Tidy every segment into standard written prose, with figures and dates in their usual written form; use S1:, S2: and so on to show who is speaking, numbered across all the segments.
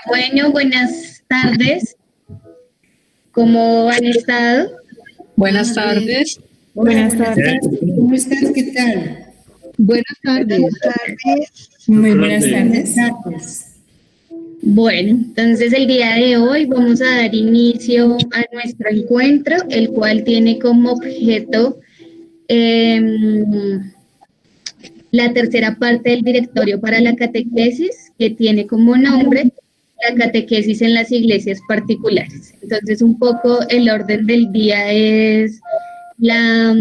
S1: Bueno, buenas tardes. ¿Cómo han estado?
S2: Buenas tardes.
S3: Buenas tardes.
S4: ¿Cómo estás? ¿Qué tal?
S2: Buenas tardes.
S3: Muy buenas tardes.
S1: Bueno, entonces el día de hoy vamos a dar inicio a nuestro encuentro, el cual tiene como objeto la tercera parte del directorio para la catequesis, que tiene como nombre la catequesis en las iglesias particulares. Entonces, un poco el orden del día es la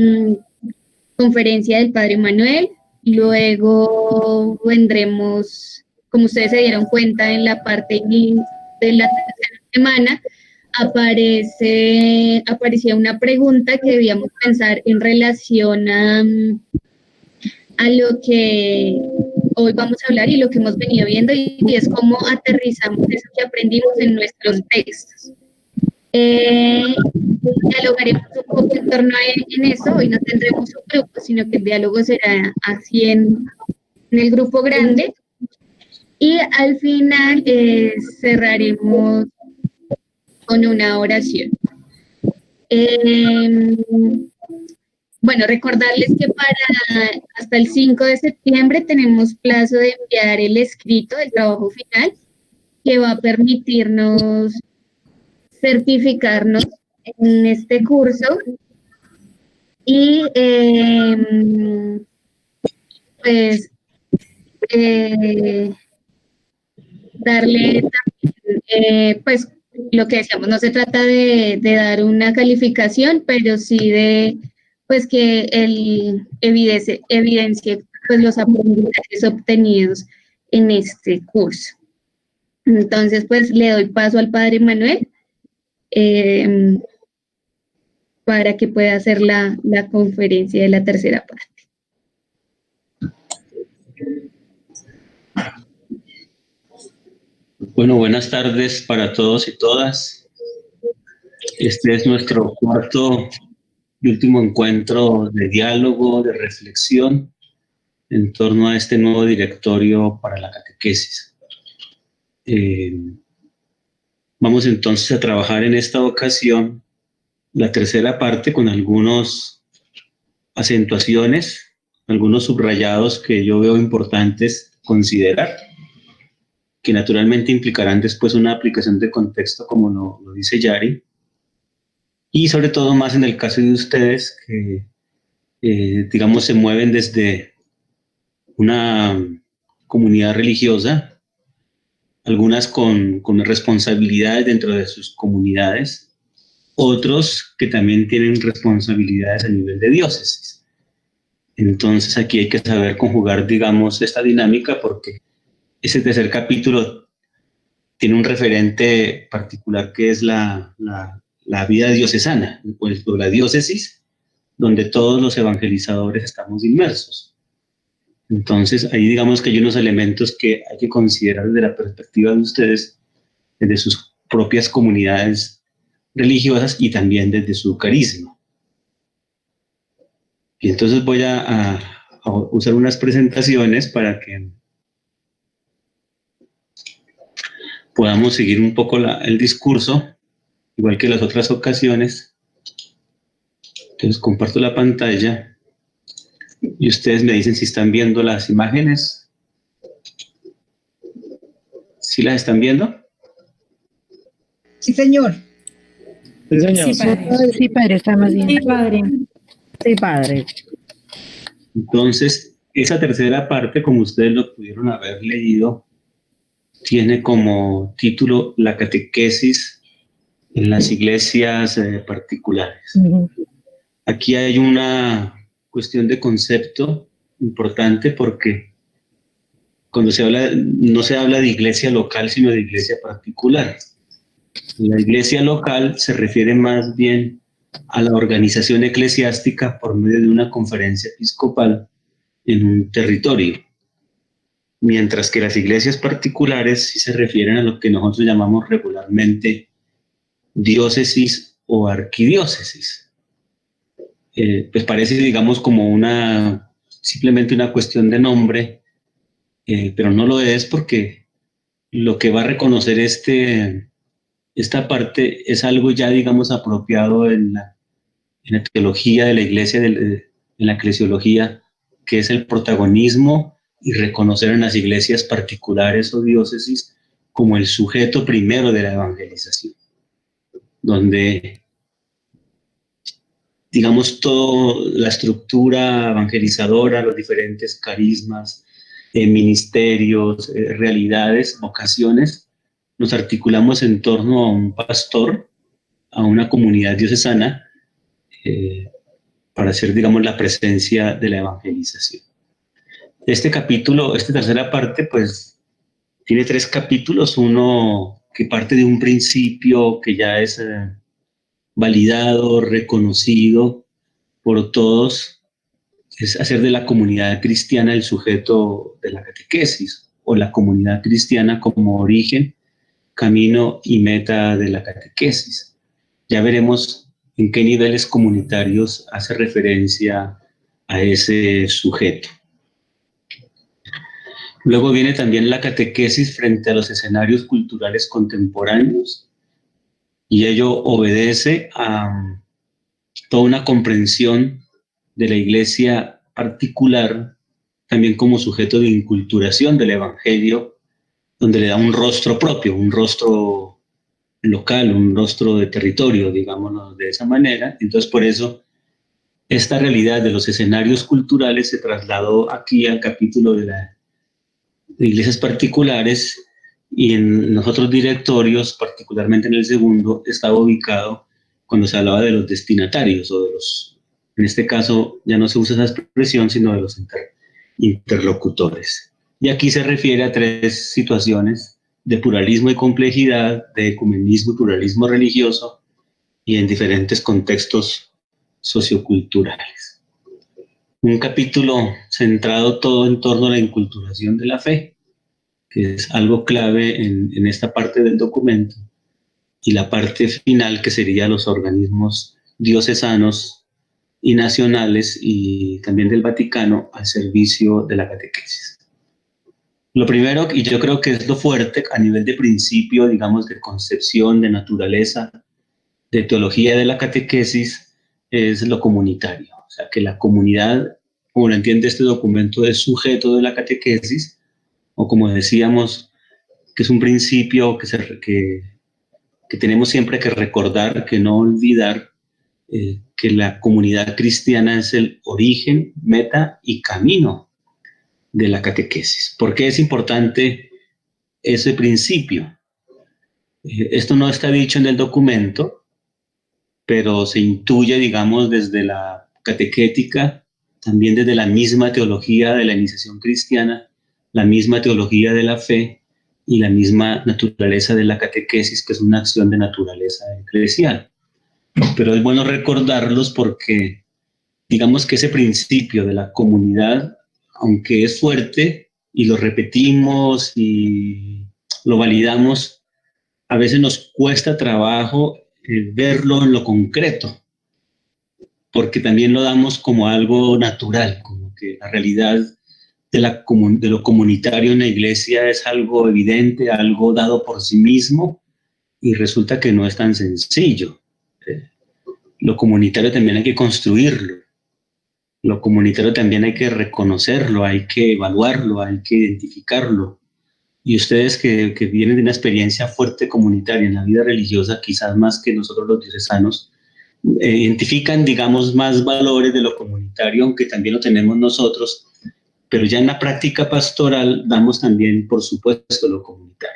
S1: conferencia del Padre Manuel, luego vendremos, como ustedes se dieron cuenta en la parte de la tercera semana, aparecía una pregunta que debíamos pensar en relación a lo que hoy vamos a hablar y lo que hemos venido viendo, y es cómo aterrizamos eso que aprendimos en nuestros textos. Dialogaremos un poco en torno en eso. Hoy no tendremos un grupo, sino que el diálogo será así en el grupo grande, y al final cerraremos con una oración. Bueno, recordarles que hasta el 5 de septiembre tenemos plazo de enviar el escrito del trabajo final, que va a permitirnos certificarnos en este curso y pues darle pues lo que decíamos, no se trata de dar una calificación, pero sí de pues que el evidencie pues los aprendizajes obtenidos en este curso. Entonces, pues le doy paso al Padre Manuel para que pueda hacer la conferencia de la tercera parte.
S5: Bueno, buenas tardes para todos y todas. Este es nuestro cuarto y último encuentro de diálogo, de reflexión en torno a este nuevo directorio para la catequesis. Vamos entonces a trabajar en esta ocasión la tercera parte con algunas acentuaciones, algunos subrayados que yo veo importantes considerar, que naturalmente implicarán después una aplicación de contexto, como lo dice Yari, y sobre todo más en el caso de ustedes que, digamos, se mueven desde una comunidad religiosa, algunas con responsabilidades dentro de sus comunidades, otros que también tienen responsabilidades a nivel de diócesis. Entonces aquí hay que saber conjugar, digamos, esta dinámica, porque ese tercer capítulo tiene un referente particular que es la vida diocesana, pues, o la diócesis, donde todos los evangelizadores estamos inmersos. Entonces, ahí digamos que hay unos elementos que hay que considerar desde la perspectiva de ustedes, desde sus propias comunidades religiosas y también desde su carisma. Y entonces voy a usar unas presentaciones para que podamos seguir un poco el discurso, igual que las otras ocasiones. Entonces comparto la pantalla y ustedes me dicen si están viendo las imágenes. ¿Sí las están viendo?
S4: Sí, señor.
S3: Sí, señor.
S2: Sí, padre, estamos bien.
S3: Sí, padre.
S2: Sí, padre.
S5: Entonces, esa tercera parte, como ustedes lo pudieron haber leído, tiene como título la catequesis en las iglesias particulares. Aquí hay una cuestión de concepto importante, porque cuando se habla, no se habla de iglesia local, sino de iglesia particular. La iglesia local se refiere más bien a la organización eclesiástica por medio de una conferencia episcopal en un territorio, mientras que las iglesias particulares sí se refieren a lo que nosotros llamamos regularmente diócesis o arquidiócesis. Pues parece, digamos, como simplemente una cuestión de nombre, pero no lo es, porque lo que va a reconocer esta parte es algo ya, digamos, apropiado en la teología de la iglesia, en la eclesiología, que es el protagonismo y reconocer en las iglesias particulares o diócesis como el sujeto primero de la evangelización, donde, digamos, toda la estructura evangelizadora, los diferentes carismas, ministerios, realidades, vocaciones, nos articulamos en torno a un pastor, a una comunidad diocesana, para hacer, digamos, la presencia de la evangelización. Este capítulo, esta tercera parte, pues, tiene 3 capítulos, uno que parte de un principio que ya es validado, reconocido por todos, es hacer de la comunidad cristiana el sujeto de la catequesis, o la comunidad cristiana como origen, camino y meta de la catequesis. Ya veremos en qué niveles comunitarios hace referencia a ese sujeto. Luego viene también la catequesis frente a los escenarios culturales contemporáneos, y ello obedece a toda una comprensión de la iglesia particular, también como sujeto de inculturación del evangelio, donde le da un rostro propio, un rostro local, un rostro de territorio, digámoslo de esa manera. Entonces, por eso, esta realidad de los escenarios culturales se trasladó aquí al capítulo de iglesias particulares, y en los otros directorios, particularmente en el segundo, estaba ubicado cuando se hablaba de los destinatarios, o de los, en este caso ya no se usa esa expresión, sino de los interlocutores. Y aquí se refiere a 3 situaciones de pluralismo y complejidad, de ecumenismo y pluralismo religioso, y en diferentes contextos socioculturales. Un capítulo centrado todo en torno a la inculturación de la fe, que es algo clave en esta parte del documento, y la parte final, que sería los organismos diocesanos y nacionales y también del Vaticano al servicio de la catequesis. Lo primero, y yo creo que es lo fuerte a nivel de principio, digamos, de concepción, de naturaleza, de teología de la catequesis, es lo comunitario. O sea, que la comunidad, como lo entiende este documento, es sujeto de la catequesis, o como decíamos, que es un principio que tenemos siempre que recordar, que no olvidar, que la comunidad cristiana es el origen, meta y camino de la catequesis. ¿Por qué es importante ese principio? Esto no está dicho en el documento, pero se intuye, digamos, desde la catequética, también desde la misma teología de la iniciación cristiana, la misma teología de la fe y la misma naturaleza de la catequesis, que es una acción de naturaleza eclesial. Pero es bueno recordarlos porque, digamos que ese principio de la comunidad, aunque es fuerte y lo repetimos y lo validamos, a veces nos cuesta trabajo verlo en lo concreto, porque también lo damos como algo natural, como que la realidad de lo comunitario en la iglesia es algo evidente, algo dado por sí mismo, y resulta que no es tan sencillo. Lo comunitario también hay que construirlo, lo comunitario también hay que reconocerlo, hay que evaluarlo, hay que identificarlo. Y ustedes que vienen de una experiencia fuerte comunitaria en la vida religiosa, quizás más que nosotros los diocesanos, identifican, digamos, más valores de lo comunitario, aunque también lo tenemos nosotros, pero ya en la práctica pastoral damos también, por supuesto, lo comunitario.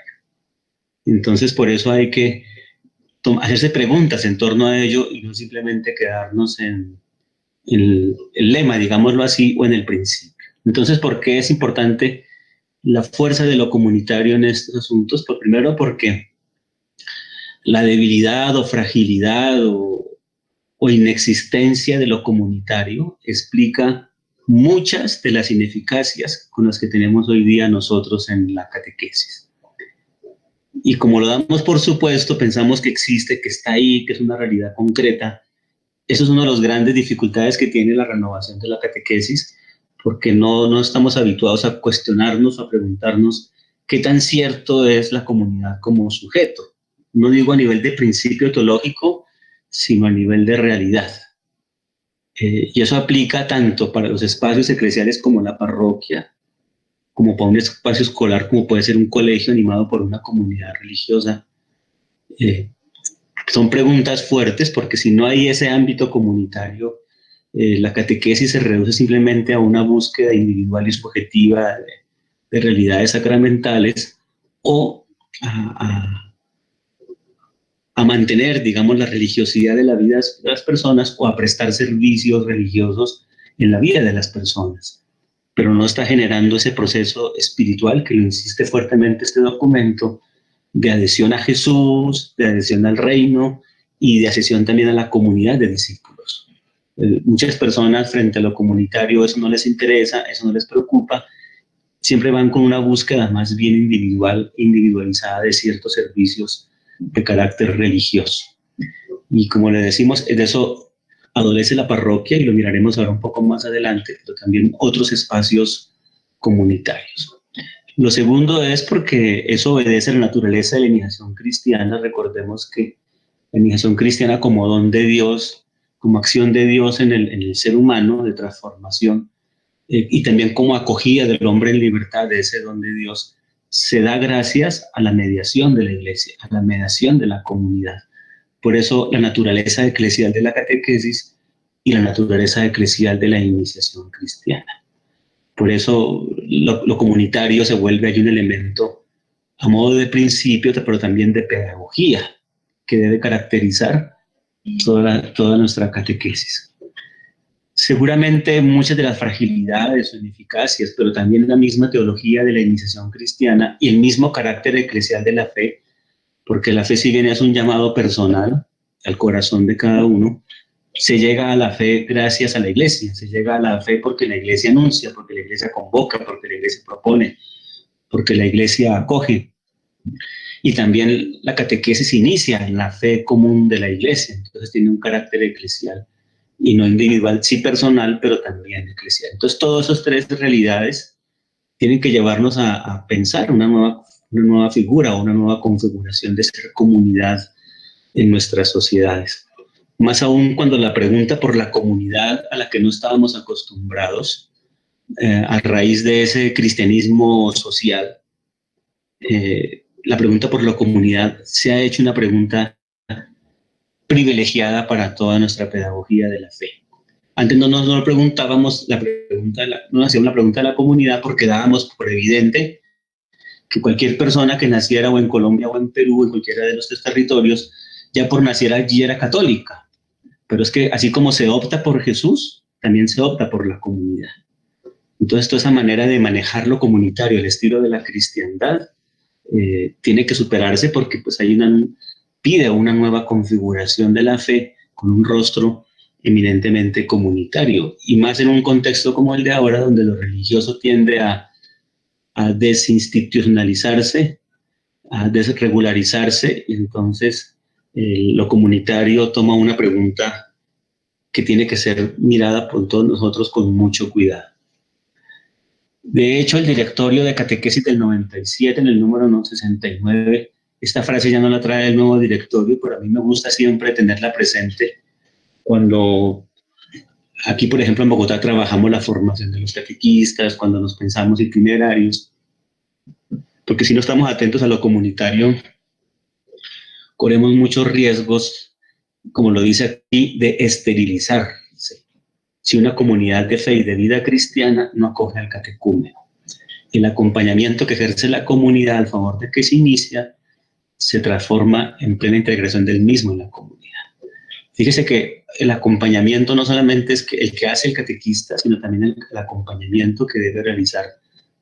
S5: Entonces, por eso hay que hacerse preguntas en torno a ello y no simplemente quedarnos en el lema, digámoslo así, o en el principio. Entonces, ¿por qué es importante la fuerza de lo comunitario en estos asuntos? Pues primero porque la debilidad o fragilidad o inexistencia de lo comunitario explica muchas de las ineficacias con las que tenemos hoy día nosotros en la catequesis. Y como lo damos por supuesto, pensamos que existe, que está ahí, que es una realidad concreta. Eso es una de las grandes dificultades que tiene la renovación de la catequesis, porque no estamos habituados a cuestionarnos, a preguntarnos qué tan cierto es la comunidad como sujeto. No digo a nivel de principio teológico, sino a nivel de realidad. Y eso aplica tanto para los espacios eclesiales como la parroquia, como para un espacio escolar, como puede ser un colegio animado por una comunidad religiosa. Son preguntas fuertes porque si no hay ese ámbito comunitario, la catequesis se reduce simplemente a una búsqueda individual y subjetiva de realidades sacramentales o a mantener, digamos, la religiosidad de la vida de las personas o a prestar servicios religiosos en la vida de las personas. Pero no está generando ese proceso espiritual que lo insiste fuertemente este documento, de adhesión a Jesús, de adhesión al reino y de adhesión también a la comunidad de discípulos. Muchas personas frente a lo comunitario eso no les interesa, eso no les preocupa, siempre van con una búsqueda más bien individualizada de ciertos servicios de carácter religioso. Y como le decimos, de eso adolece la parroquia y lo miraremos ahora un poco más adelante, pero también otros espacios comunitarios. Lo segundo es porque eso obedece a la naturaleza de la iniciación cristiana. Recordemos que la iniciación cristiana como don de Dios, como acción de Dios en el ser humano de transformación, y también como acogida del hombre en libertad de ese don de Dios, se da gracias a la mediación de la iglesia, a la mediación de la comunidad. Por eso la naturaleza eclesial de la catequesis y la naturaleza eclesial de la iniciación cristiana. Por eso lo comunitario se vuelve ahí un elemento a modo de principio, pero también de pedagogía, que debe caracterizar toda nuestra catequesis. Seguramente muchas de las fragilidades o ineficacias, pero también la misma teología de la iniciación cristiana y el mismo carácter eclesial de la fe, porque la fe si bien es un llamado personal al corazón de cada uno, se llega a la fe gracias a la iglesia, se llega a la fe porque la iglesia anuncia, porque la iglesia convoca, porque la iglesia propone, porque la iglesia acoge. Y también la catequesis inicia en la fe común de la iglesia, entonces tiene un carácter eclesial y no individual, sí personal, pero también eclesial. Entonces todas esas tres realidades tienen que llevarnos a pensar una nueva figura o una nueva configuración de ser comunidad en nuestras sociedades. Más aún cuando la pregunta por la comunidad a la que no estábamos acostumbrados, a raíz de ese cristianismo social, la pregunta por la comunidad se ha hecho una pregunta privilegiada para toda nuestra pedagogía de la fe. Antes no nos preguntábamos no hacíamos la pregunta de la comunidad porque dábamos por evidente que cualquier persona que naciera o en Colombia o en Perú, en cualquiera de nuestros territorios, ya por nacer allí era católica. Pero es que así como se opta por Jesús, también se opta por la comunidad. Entonces toda esa manera de manejar lo comunitario, el estilo de la cristiandad, tiene que superarse porque pues pide una nueva configuración de la fe con un rostro eminentemente comunitario, y más en un contexto como el de ahora, donde lo religioso tiende a desinstitucionalizarse, a desregularizarse, y entonces lo comunitario toma una pregunta que tiene que ser mirada por todos nosotros con mucho cuidado. De hecho, el directorio de catequesis del 97, en el número 69, esta frase ya no la trae el nuevo directorio, pero a mí me gusta siempre tenerla presente cuando aquí, por ejemplo, en Bogotá trabajamos la formación de los catequistas, cuando nos pensamos itinerarios, porque si no estamos atentos a lo comunitario, corremos muchos riesgos, como lo dice aquí, de esterilizarse. Si una comunidad de fe y de vida cristiana no acoge al catecúmeno. El acompañamiento que ejerce la comunidad al favor de que se inicia se transforma en plena integración del mismo en la comunidad. Fíjese que el acompañamiento no solamente es el que hace el catequista, sino también el acompañamiento que debe realizar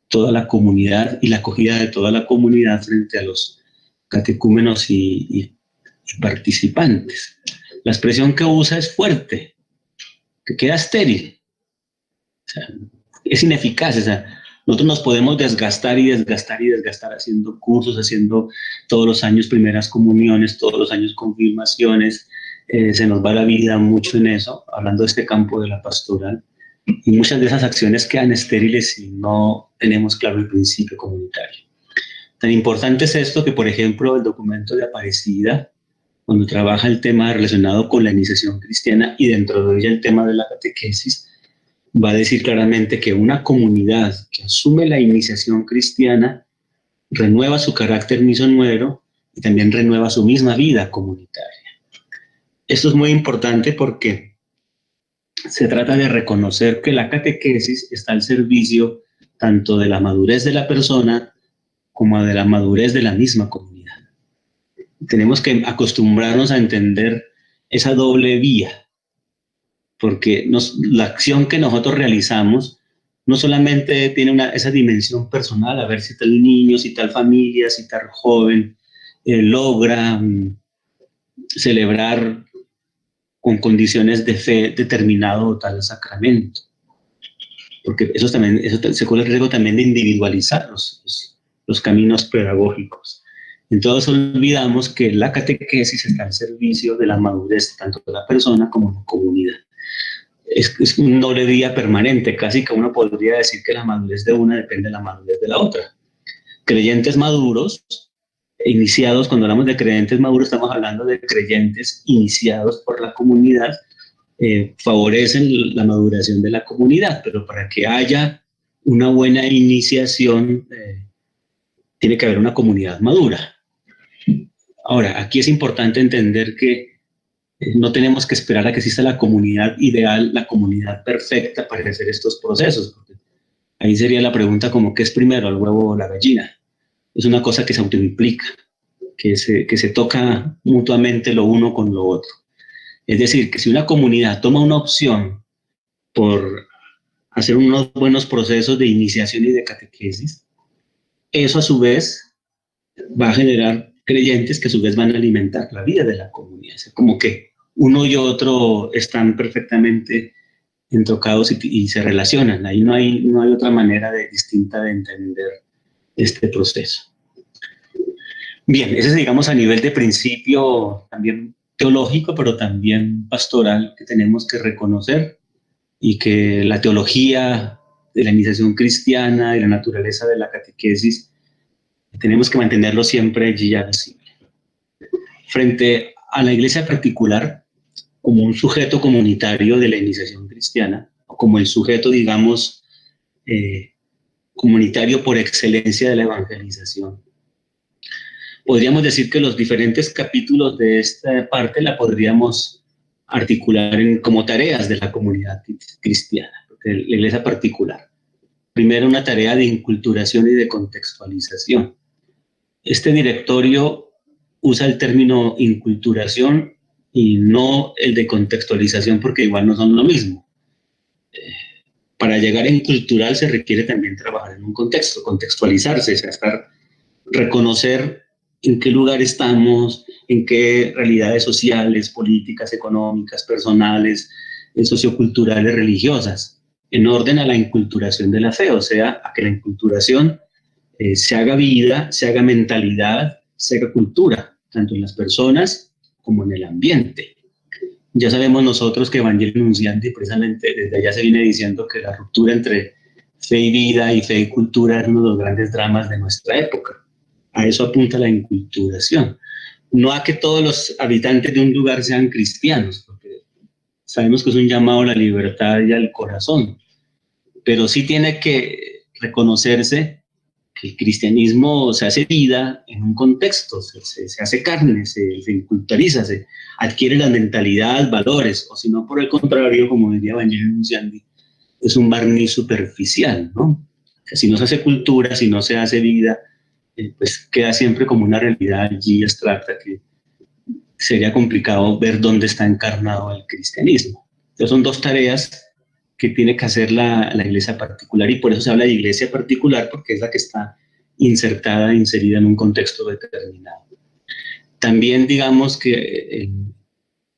S5: toda la comunidad y la acogida de toda la comunidad frente a los catecúmenos y participantes. La expresión que usa es fuerte, que queda estéril, o sea, es ineficaz. O sea, nosotros nos podemos desgastar haciendo cursos, haciendo todos los años primeras comuniones, todos los años confirmaciones, se nos va la vida mucho en eso, hablando de este campo de la pastoral, y muchas de esas acciones quedan estériles si no tenemos claro el principio comunitario. Tan importante es esto que, por ejemplo, el documento de Aparecida, cuando trabaja el tema relacionado con la iniciación cristiana y dentro de ella el tema de la catequesis, va a decir claramente que una comunidad que asume la iniciación cristiana renueva su carácter misionero y también renueva su misma vida comunitaria. Esto es muy importante porque se trata de reconocer que la catequesis está al servicio tanto de la madurez de la persona como de la madurez de la misma comunidad. Tenemos que acostumbrarnos a entender esa doble vía, porque la acción que nosotros realizamos no solamente tiene esa dimensión personal, a ver si tal niño, si tal familia, si tal joven logra celebrar con condiciones de fe determinado o tal sacramento, porque eso se corre el riesgo también de individualizar los caminos pedagógicos. Entonces olvidamos que la catequesis está al servicio de la madurez tanto de la persona como de la comunidad. Es un doble vía permanente, casi que uno podría decir que la madurez de una depende de la madurez de la otra. Creyentes maduros, iniciados, cuando hablamos de creyentes maduros estamos hablando de creyentes iniciados por la comunidad, favorecen la maduración de la comunidad, pero para que haya una buena iniciación tiene que haber una comunidad madura. Ahora, aquí es importante entender que no tenemos que esperar a que exista la comunidad ideal, la comunidad perfecta para hacer estos procesos. Porque ahí sería la pregunta como, ¿qué es primero, el huevo o la gallina? Es una cosa que se autoimplica, que se toca mutuamente lo uno con lo otro. Es decir, que si una comunidad toma una opción por hacer unos buenos procesos de iniciación y de catequesis, eso a su vez va a generar creyentes que a su vez van a alimentar la vida de la comunidad. O sea, como que uno y otro están perfectamente entrocados y se relacionan. Ahí no hay otra manera distinta de entender este proceso. Bien, ese es, digamos, a nivel de principio también teológico, pero también pastoral, que tenemos que reconocer, y que la teología de la iniciación cristiana y la naturaleza de la catequesis tenemos que mantenerlo siempre allí ya visible. Frente a la iglesia particular, como un sujeto comunitario de la iniciación cristiana, o como el sujeto, digamos, comunitario por excelencia de la evangelización, podríamos decir que los diferentes capítulos de esta parte la podríamos articular como tareas de la comunidad cristiana, de la iglesia particular. Primero, una tarea de inculturación y de contextualización. Este directorio usa el término inculturación y no el de contextualización, porque igual no son lo mismo. Para llegar a incultural se requiere también trabajar en un contexto, contextualizarse, o sea, reconocer en qué lugar estamos, en qué realidades sociales, políticas, económicas, personales, socioculturales, religiosas, en orden a la inculturación de la fe, o sea, a que la inculturación se haga vida, se haga mentalidad, se haga cultura, tanto en las personas como en el ambiente. Ya sabemos nosotros que Evangelio Nunciandi, precisamente desde allá se viene diciendo que la ruptura entre fe y vida y fe y cultura es uno de los grandes dramas de nuestra época. A eso apunta la inculturación. No a que todos los habitantes de un lugar sean cristianos, porque sabemos que es un llamado a la libertad y al corazón, pero sí tiene que reconocerse que el cristianismo se hace vida en un contexto, se hace carne, se inculturiza, se adquiere la mentalidad, valores, o si no, por el contrario, como diría Evangelio Nunciandi, es un barniz superficial, ¿no? Que si no se hace cultura, si no se hace vida, pues queda siempre como una realidad allí abstracta que sería complicado ver dónde está encarnado el cristianismo. Entonces son dos tareas que tiene que hacer la iglesia particular, y por eso se habla de iglesia particular, porque es la que está inserida en un contexto determinado. También digamos que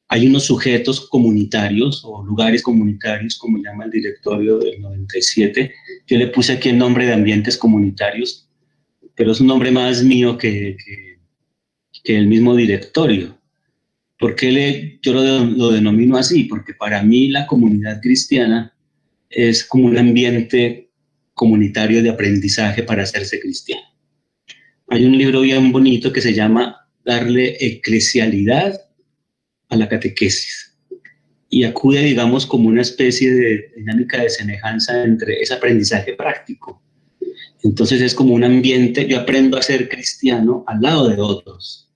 S5: hay unos sujetos comunitarios o lugares comunitarios, como llama el directorio del 97. Yo le puse aquí el nombre de ambientes comunitarios, pero es un nombre más mío que el mismo directorio. ¿Por qué yo lo denomino así? Porque para mí la comunidad cristiana es como un ambiente comunitario de aprendizaje para hacerse cristiano. hay un libro bien bonito que se llama Darle eclesialidad a la catequesis, y acude, digamos, como una especie de dinámica de semejanza entre ese aprendizaje práctico. Entonces es como un ambiente, yo aprendo a ser cristiano al lado de otros,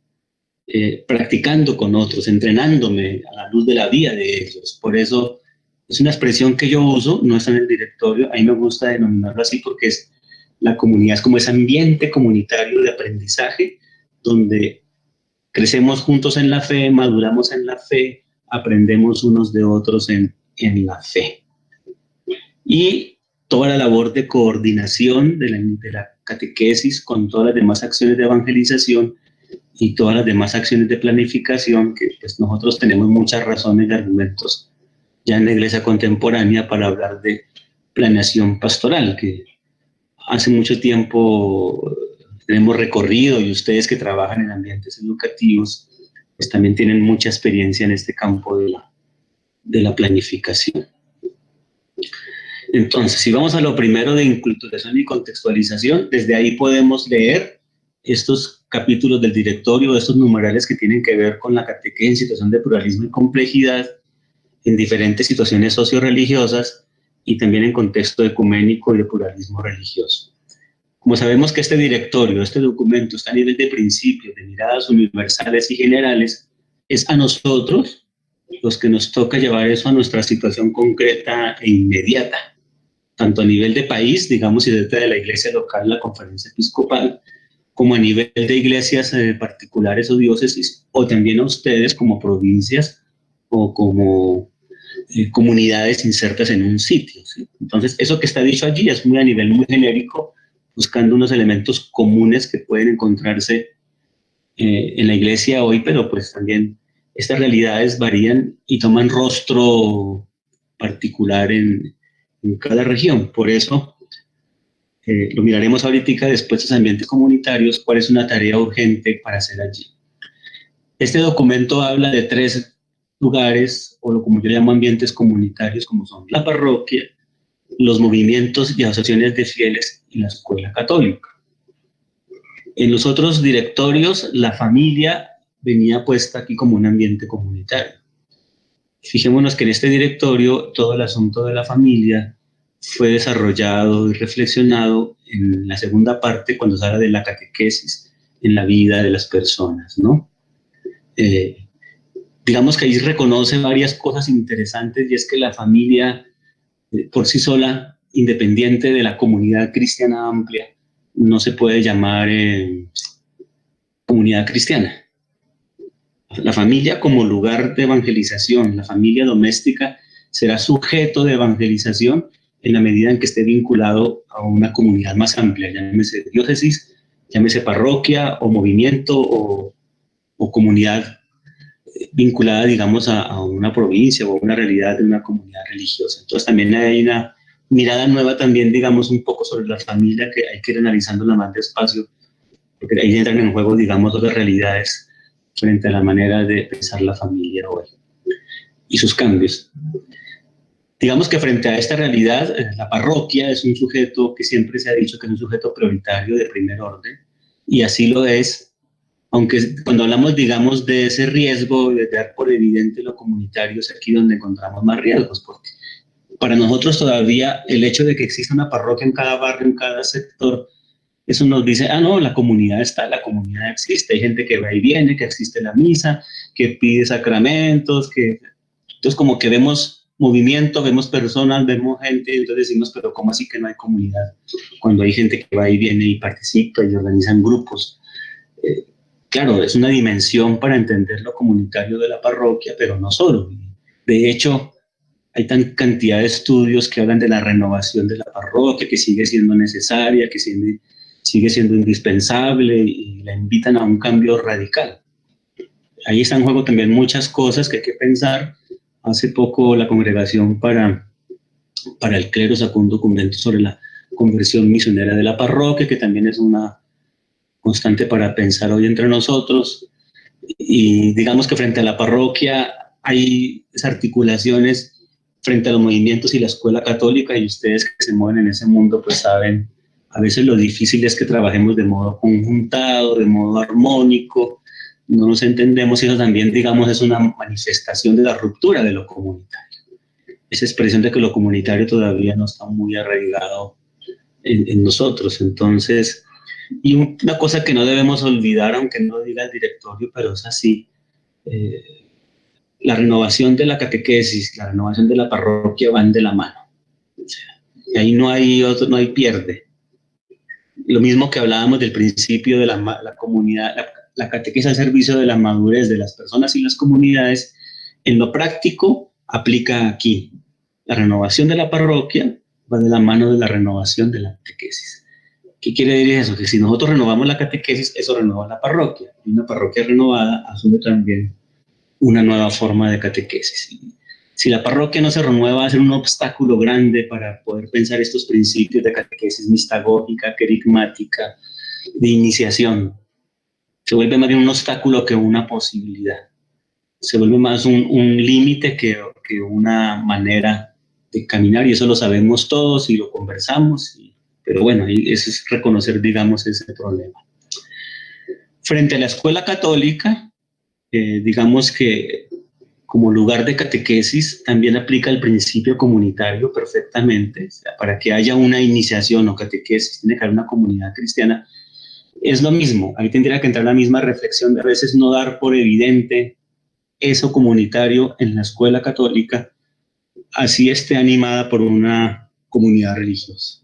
S5: practicando con otros, entrenándome a la luz de la vida de ellos. Por eso es una expresión que yo uso, no está en el directorio, a mí me gusta denominarlo así porque es la comunidad, es como ese ambiente comunitario de aprendizaje donde crecemos juntos en la fe, maduramos en la fe, aprendemos unos de otros en la fe. Y toda la labor de coordinación de la catequesis con todas las demás acciones de evangelización y todas las demás acciones de planificación, que pues nosotros tenemos muchas razones y argumentos ya en la iglesia contemporánea para hablar de planeación pastoral, que hace mucho tiempo tenemos recorrido, y ustedes que trabajan en ambientes educativos pues también tienen mucha experiencia en este campo de la planificación. Entonces, si vamos a lo primero de inculturación y contextualización, desde ahí podemos leer estos capítulos del directorio, estos numerales que tienen que ver con la catequesis, situación de pluralismo y complejidad en diferentes situaciones socio-religiosas y también en contexto ecuménico y de pluralismo religioso. Como sabemos que este directorio, este documento está a nivel de principios, de miradas universales y generales, es a nosotros los que nos toca llevar eso a nuestra situación concreta e inmediata, tanto a nivel de país, digamos, si desde de la iglesia local, la conferencia episcopal, como a nivel de iglesias particulares o diócesis, o también a ustedes como provincias o como comunidades insertas en un sitio, ¿sí? Entonces, eso que está dicho allí es muy a nivel muy genérico, buscando unos elementos comunes que pueden encontrarse en la iglesia hoy, pero pues también estas realidades varían y toman rostro particular en cada región. Por eso lo miraremos ahorita después de los ambientes comunitarios, cuál es una tarea urgente para hacer allí. Este documento habla de 3 lugares, o como yo llamo ambientes comunitarios, como son la parroquia, los movimientos y asociaciones de fieles y la escuela católica. En los otros directorios, la familia venía puesta aquí como un ambiente comunitario. Fijémonos que en este directorio todo el asunto de la familia fue desarrollado y reflexionado en la segunda parte cuando se habla de la catequesis en la vida de las personas, ¿no? Digamos que ahí reconoce varias cosas interesantes, y es que la familia por sí sola, independiente de la comunidad cristiana amplia, no se puede llamar comunidad cristiana. La familia como lugar de evangelización, la familia doméstica será sujeto de evangelización en la medida en que esté vinculado a una comunidad más amplia, llámese diócesis, llámese parroquia o movimiento o comunidad vinculada, digamos, a una provincia o a una realidad de una comunidad religiosa. Entonces también hay una mirada nueva también, digamos, un poco sobre la familia, que hay que ir analizándola más despacio, porque ahí entran en juego, digamos, otras realidades frente a la manera de pensar la familia hoy y sus cambios. Digamos que frente a esta realidad, la parroquia es un sujeto que siempre se ha dicho que es un sujeto prioritario de primer orden, y así lo es, aunque cuando hablamos, digamos, de ese riesgo de dar por evidente lo comunitario, es aquí donde encontramos más riesgos, porque para nosotros todavía el hecho de que exista una parroquia en cada barrio, en cada sector, eso nos dice, no, la comunidad está, la comunidad existe, hay gente que va y viene, que existe la misa, que pide sacramentos, que... Entonces como que vemos movimiento, vemos personas, vemos gente, y entonces decimos, pero ¿cómo así que no hay comunidad? Cuando hay gente que va y viene y participa y organizan grupos. Claro, es una dimensión para entender lo comunitario de la parroquia, pero no solo. De hecho, hay tan cantidad de estudios que hablan de la renovación de la parroquia, que sigue siendo necesaria, que sigue siendo indispensable, y la invitan a un cambio radical. Ahí está en juego también muchas cosas que hay que pensar. Hace poco la Congregación para el Clero sacó un documento sobre la conversión misionera de la parroquia, que también es una constante para pensar hoy entre nosotros. Y digamos que frente a la parroquia hay articulaciones frente a los movimientos y la escuela católica, y ustedes que se mueven en ese mundo pues saben A veces lo difícil es que trabajemos de modo conjuntado, de modo armónico, no nos entendemos, y eso también, digamos, es una manifestación de la ruptura de lo comunitario. Esa expresión de que lo comunitario todavía no está muy arraigado en nosotros. Entonces, y una cosa que no debemos olvidar, aunque no lo diga el directorio, pero es así, la renovación de la catequesis, la renovación de la parroquia van de la mano. O sea, y ahí no hay pierde. Lo mismo que hablábamos del principio de la comunidad, la catequesis al servicio de la madurez de las personas y las comunidades, en lo práctico aplica aquí. La renovación de la parroquia va de la mano de la renovación de la catequesis. ¿Qué quiere decir eso? Que si nosotros renovamos la catequesis, eso renueva la parroquia. Y una parroquia renovada asume también una nueva forma de catequesis. Si la parroquia no se renueva, va a ser un obstáculo grande para poder pensar estos principios de catequesis mistagógica, querigmática, de iniciación. Se vuelve más bien un obstáculo que una posibilidad. Se vuelve más un límite que una manera de caminar, y eso lo sabemos todos y lo conversamos, pero bueno, eso es reconocer, digamos, ese problema. Frente a la escuela católica, digamos que como lugar de catequesis también aplica el principio comunitario perfectamente. O sea, para que haya una iniciación o catequesis tiene que haber una comunidad cristiana. Es lo mismo, ahí tendría que entrar la misma reflexión de a veces no dar por evidente eso comunitario en la escuela católica, así esté animada por una comunidad religiosa.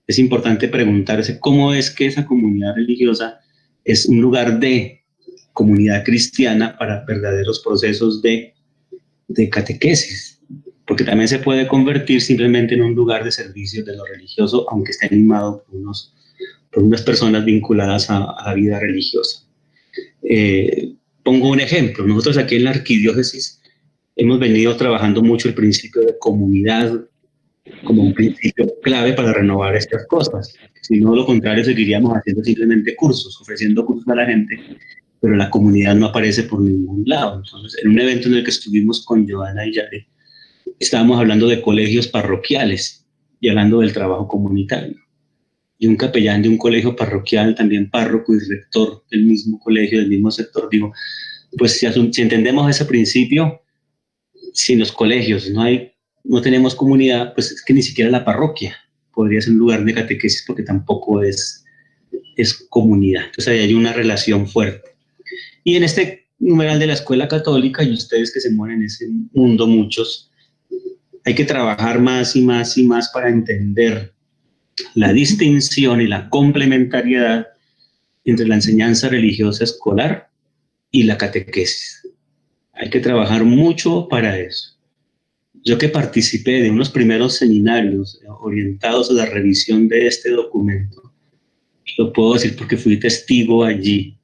S5: Es importante preguntarse cómo es que esa comunidad religiosa es un lugar de comunidad cristiana para verdaderos procesos de catequesis, porque también se puede convertir simplemente en un lugar de servicio de lo religioso, aunque esté animado por unas personas vinculadas a la vida religiosa. Pongo un ejemplo. Nosotros aquí en la arquidiócesis hemos venido trabajando mucho el principio de comunidad como un principio clave para renovar estas cosas. Si no, lo contrario, seguiríamos haciendo simplemente cursos, ofreciendo cursos a la gente, pero la comunidad no aparece por ningún lado. Entonces, en un evento en el que estuvimos con Joana y Yare, estábamos hablando de colegios parroquiales y hablando del trabajo comunitario. Y un capellán de un colegio parroquial, también párroco y rector del mismo colegio, del mismo sector, digo, pues si entendemos ese principio, si en los colegios no tenemos comunidad, pues es que ni siquiera la parroquia podría ser un lugar de catequesis, porque tampoco es comunidad. Entonces ahí hay una relación fuerte. Y en este numeral de la escuela católica, y ustedes que se mueven en ese mundo, muchos, hay que trabajar más y más y más para entender la distinción y la complementariedad entre la enseñanza religiosa escolar y la catequesis. Hay que trabajar mucho para eso. Yo que participé de unos primeros seminarios orientados a la revisión de este documento, lo puedo decir porque fui testigo allí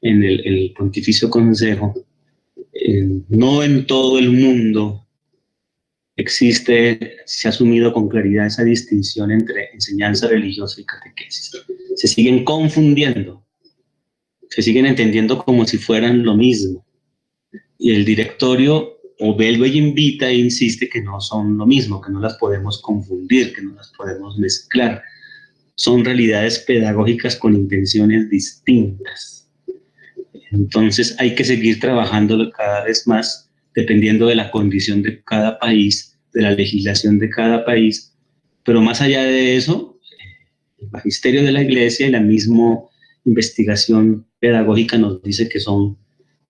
S5: en el Pontificio Consejo. No en todo el mundo se ha asumido con claridad esa distinción entre enseñanza religiosa y catequesis. Se siguen confundiendo, se siguen entendiendo como si fueran lo mismo. Y el directorio vuelve y invita e insiste que no son lo mismo, que no las podemos confundir, que no las podemos mezclar. Son realidades pedagógicas con intenciones distintas. Entonces hay que seguir trabajando cada vez más, dependiendo de la condición de cada país, de la legislación de cada país. Pero más allá de eso, el magisterio de la Iglesia y la misma investigación pedagógica nos dice que son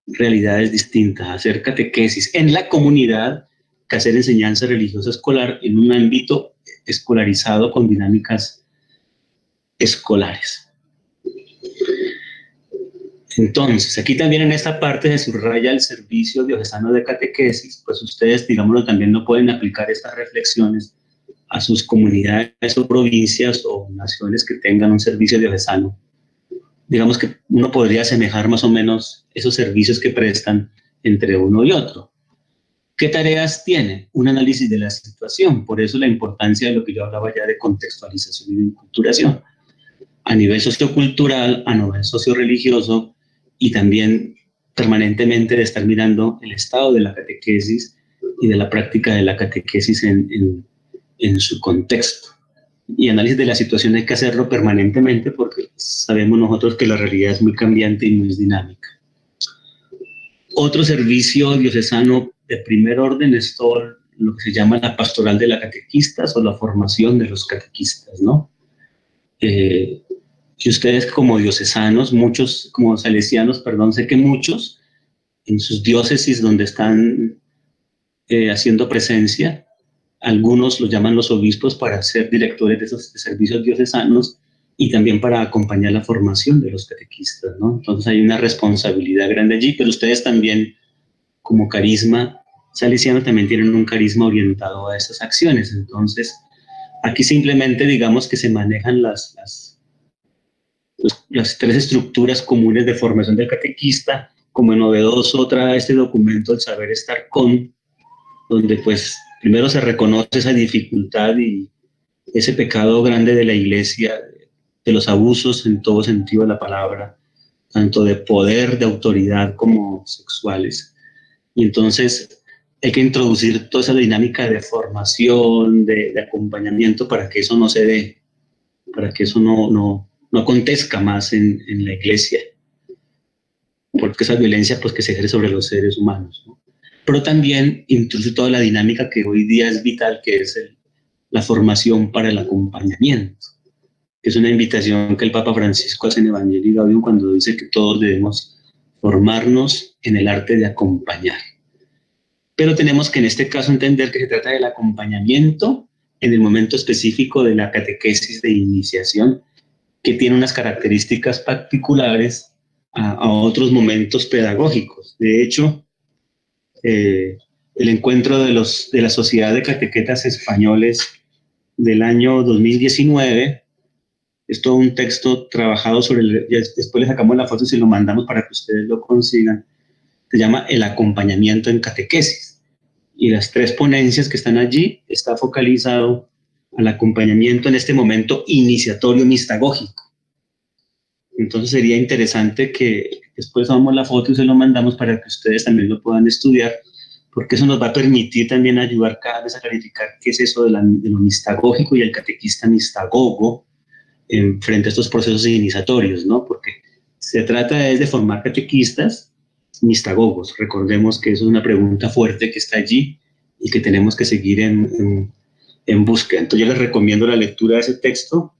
S5: realidades distintas. Hacer catequesis en la comunidad que hacer enseñanza religiosa escolar en un ámbito escolarizado con dinámicas escolares. Entonces, aquí también en esta parte se subraya el servicio diocesano de catequesis, pues ustedes, digámoslo, también no pueden aplicar estas reflexiones a sus comunidades o provincias o naciones que tengan un servicio diocesano. Digamos que uno podría asemejar más o menos esos servicios que prestan entre uno y otro. ¿Qué tareas tiene? Un análisis de la situación, por eso la importancia de lo que yo hablaba ya de contextualización y de inculturación. A nivel sociocultural, a nivel socioreligioso, y también permanentemente de estar mirando el estado de la catequesis y de la práctica de la catequesis en su contexto. y análisis de la situación hay que hacerlo permanentemente porque sabemos nosotros que la realidad es muy cambiante y muy dinámica. Otro servicio diocesano de primer orden es todo lo que se llama la pastoral de la catequistas o la formación de los catequistas, ¿no? Y ustedes como diocesanos, muchos, como salesianos, perdón, sé que muchos en sus diócesis donde están haciendo presencia, algunos los llaman los obispos para ser directores de esos servicios diocesanos y también para acompañar la formación de los catequistas, ¿no? Entonces hay una responsabilidad grande allí, pero ustedes también, como carisma salesiano, también tienen un carisma orientado a esas acciones. Entonces, aquí simplemente digamos que se manejan las tres estructuras comunes de formación del catequista. Como novedoso trae este documento el saber estar con, donde pues primero se reconoce esa dificultad y ese pecado grande de la Iglesia, de los abusos en todo sentido de la palabra, tanto de poder, de autoridad como sexuales. Y entonces hay que introducir toda esa dinámica de formación, de acompañamiento para que eso no se dé, para que eso no acontezca más en la Iglesia, porque esa violencia pues que se ejerce sobre los seres humanos, ¿no? Pero también introduce toda la dinámica que hoy día es vital, que es la formación para el acompañamiento, que es una invitación que el Papa Francisco hace en Evangelii Gaudium cuando dice que todos debemos formarnos en el arte de acompañar. Pero tenemos que en este caso entender que se trata del acompañamiento en el momento específico de la catequesis de iniciación, que tiene unas características particulares a otros momentos pedagógicos. De hecho, el encuentro de la Sociedad de Catequetas Españoles del año 2019 es todo un texto trabajado sobre, después le sacamos la foto y se lo mandamos para que ustedes lo consigan. Se llama El acompañamiento en catequesis. Y las tres ponencias que están allí está focalizado al acompañamiento en este momento iniciatorio mistagógico. Entonces sería interesante que después tomamos la foto y se lo mandamos para que ustedes también lo puedan estudiar, porque eso nos va a permitir también ayudar cada vez a clarificar qué es eso de lo mistagógico y el catequista mistagogo frente a estos procesos iniciatorios, ¿no? Porque se trata de formar catequistas mistagogos. Recordemos que eso es una pregunta fuerte que está allí y que tenemos que seguir en búsqueda. Entonces yo les recomiendo la lectura de ese texto.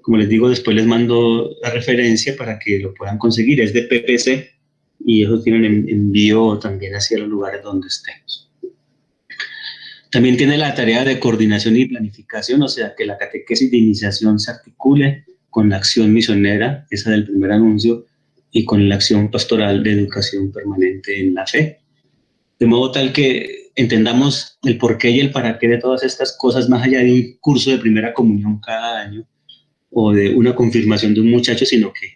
S5: Como les digo, después les mando la referencia para que lo puedan conseguir. Es de PPC y ellos tienen envío también hacia los lugares donde estemos. También tiene la tarea de coordinación y planificación, o sea, que la catequesis de iniciación se articule con la acción misionera, esa del primer anuncio, y con la acción pastoral de educación permanente en la fe. De modo tal que entendamos el porqué y el para qué de todas estas cosas, más allá de un curso de primera comunión cada año, o de una confirmación de un muchacho, sino que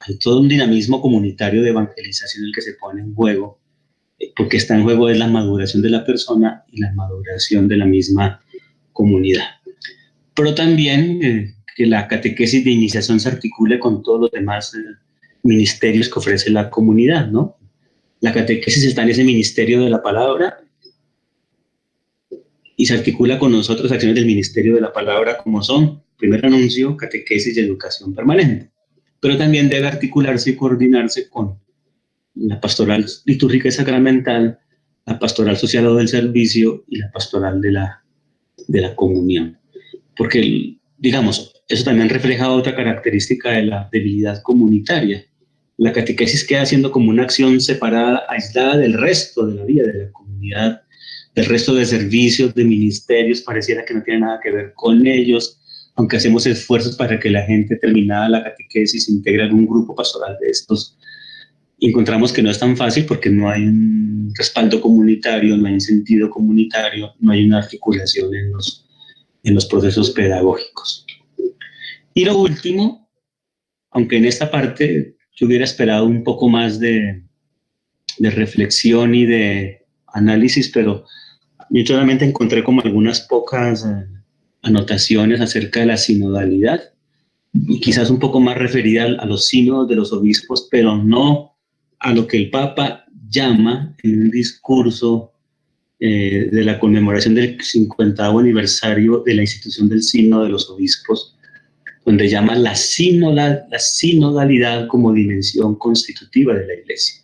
S5: hay todo un dinamismo comunitario de evangelización el que se pone en juego, porque está en juego es la maduración de la persona y la maduración de la misma comunidad. Pero también que la catequesis de iniciación se articule con todos los demás ministerios que ofrece la comunidad, ¿no? La catequesis está en ese ministerio de la palabra y se articula con nosotros acciones del ministerio de la palabra como son primer anuncio, catequesis y educación permanente. Pero también debe articularse y coordinarse con la pastoral litúrgica y sacramental, la pastoral social o del servicio y la pastoral de la comunión. Porque, digamos, eso también refleja otra característica de la debilidad comunitaria. La catequesis queda siendo como una acción separada, aislada del resto de la vida de la comunidad, del resto de servicios, de ministerios, pareciera que no tiene nada que ver con ellos, aunque hacemos esfuerzos para que la gente terminada la catequesis se integre en un grupo pastoral de estos. Encontramos que no es tan fácil porque no hay un respaldo comunitario, no hay un sentido comunitario, no hay una articulación en los procesos pedagógicos. Y lo último, aunque en esta parte yo hubiera esperado un poco más de reflexión y de análisis, pero yo solamente encontré como algunas pocas anotaciones acerca de la sinodalidad y quizás un poco más referida a los sínodos de los obispos, pero no a lo que el Papa llama en un discurso de la conmemoración del 50º aniversario de la institución del Sínodo de los Obispos, donde llama la sinodalidad como dimensión constitutiva de la Iglesia.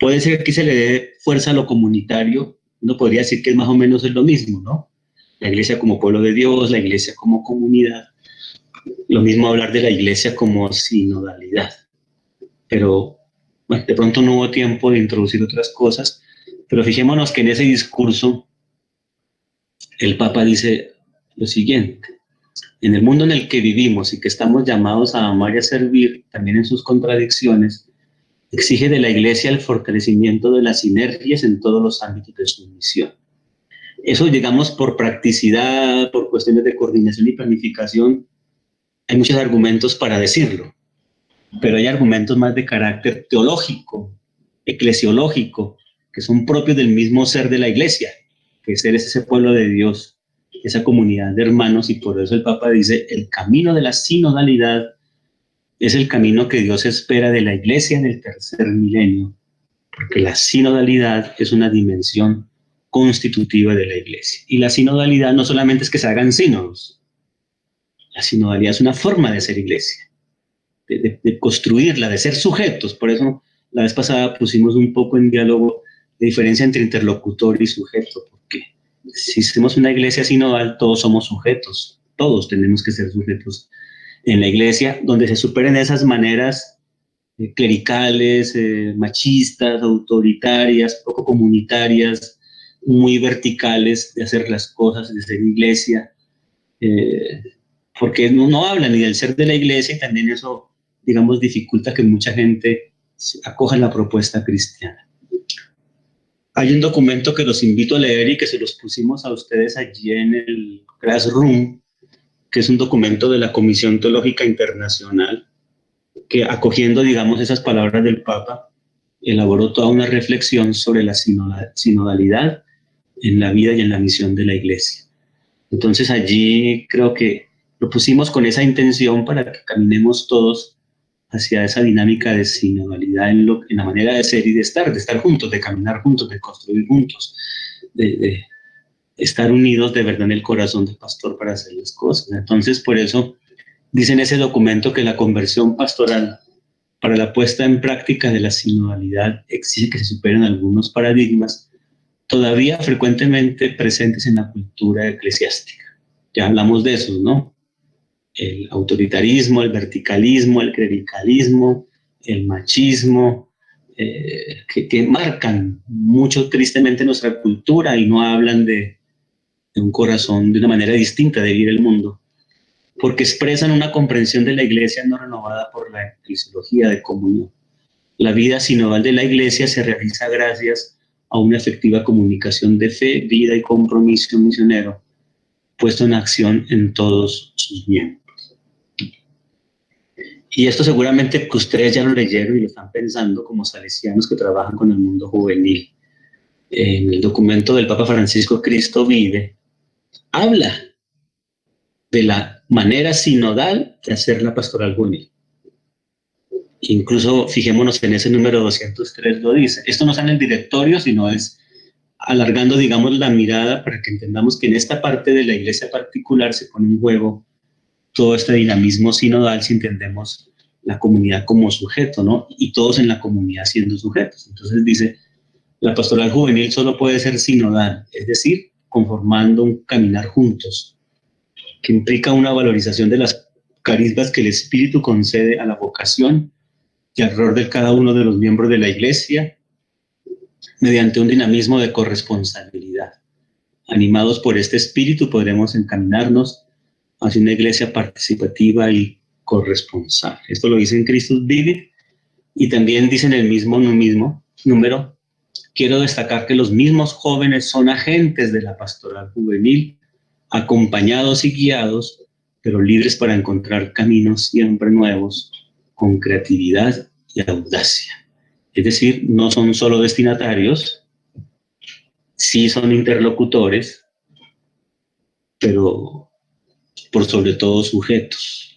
S5: Puede ser que se le dé fuerza a lo comunitario, uno podría decir que es más o menos lo mismo, ¿no? La Iglesia como pueblo de Dios, la Iglesia como comunidad. Lo mismo hablar de la Iglesia como sinodalidad. Pero bueno, de pronto no hubo tiempo de introducir otras cosas, pero fijémonos que en ese discurso el Papa dice lo siguiente: en el mundo en el que vivimos y que estamos llamados a amar y a servir, también en sus contradicciones, exige de la Iglesia el fortalecimiento de las sinergias en todos los ámbitos de su misión. Eso, digamos, por practicidad, por cuestiones de coordinación y planificación, hay muchos argumentos para decirlo, pero hay argumentos más de carácter teológico, eclesiológico, que son propios del mismo ser de la Iglesia, que ser es ese pueblo de Dios, esa comunidad de hermanos, y por eso el Papa dice, el camino de la sinodalidad es el camino que Dios espera de la Iglesia en el tercer milenio, porque la sinodalidad es una dimensión constitutiva de la Iglesia. Y la sinodalidad no solamente es que se hagan sínodos, la sinodalidad es una forma de ser Iglesia, de construirla, de ser sujetos. Por eso la vez pasada pusimos un poco en diálogo la diferencia entre interlocutor y sujeto, porque si somos una Iglesia sinodal, todos somos sujetos, todos tenemos que ser sujetos en la Iglesia, donde se superen esas maneras clericales, machistas, autoritarias, poco comunitarias, muy verticales de hacer las cosas, de ser Iglesia, porque no habla ni del ser de la Iglesia, y también eso, digamos, dificulta que mucha gente acoja la propuesta cristiana. Hay un documento que los invito a leer y que se los pusimos a ustedes allí en el Classroom, que es un documento de la Comisión Teológica Internacional, que acogiendo, digamos, esas palabras del Papa, elaboró toda una reflexión sobre la sinodalidad en la vida y en la misión de la Iglesia. Entonces allí creo que lo pusimos con esa intención para que caminemos todos hacia esa dinámica de sinodalidad en la manera de ser y de estar juntos, de caminar juntos, de construir juntos, de estar unidos de verdad en el corazón del pastor para hacer las cosas. Entonces, por eso dice en ese documento que la conversión pastoral para la puesta en práctica de la sinodalidad exige que se superen algunos paradigmas todavía frecuentemente presentes en la cultura eclesiástica. Ya hablamos de esos, ¿no? El autoritarismo, el verticalismo, el clericalismo, el machismo, que marcan mucho tristemente nuestra cultura y no hablan de un corazón, de una manera distinta de vivir el mundo, porque expresan una comprensión de la Iglesia no renovada por la eclesiología de comunión. La vida sinodal de la Iglesia se realiza gracias a una efectiva comunicación de fe, vida y compromiso misionero, puesto en acción en todos sus miembros. Y esto seguramente que ustedes ya lo leyeron y lo están pensando como salesianos que trabajan con el mundo juvenil. En el documento del Papa Francisco, Cristo Vive, habla de la manera sinodal de hacer la pastoral juvenil. Incluso fijémonos en ese número 203 lo dice. Esto no está en el directorio, sino es alargando, digamos, la mirada para que entendamos que en esta parte de la Iglesia particular se pone en juego todo este dinamismo sinodal si entendemos la comunidad como sujeto, ¿no? Y todos en la comunidad siendo sujetos. Entonces dice, la pastoral juvenil solo puede ser sinodal, es decir, conformando un caminar juntos, que implica una valorización de las carismas que el Espíritu concede a la vocación y al rol de cada uno de los miembros de la Iglesia, mediante un dinamismo de corresponsabilidad. Animados por este espíritu podremos encaminarnos hacia una Iglesia participativa y corresponsable. Esto lo dice en Cristo Vive, y también dice en el mismo número, quiero destacar que los mismos jóvenes son agentes de la pastoral juvenil, acompañados y guiados, pero libres para encontrar caminos siempre nuevos, con creatividad y audacia. Es decir, no son solo destinatarios, sí son interlocutores, pero por sobre todo sujetos.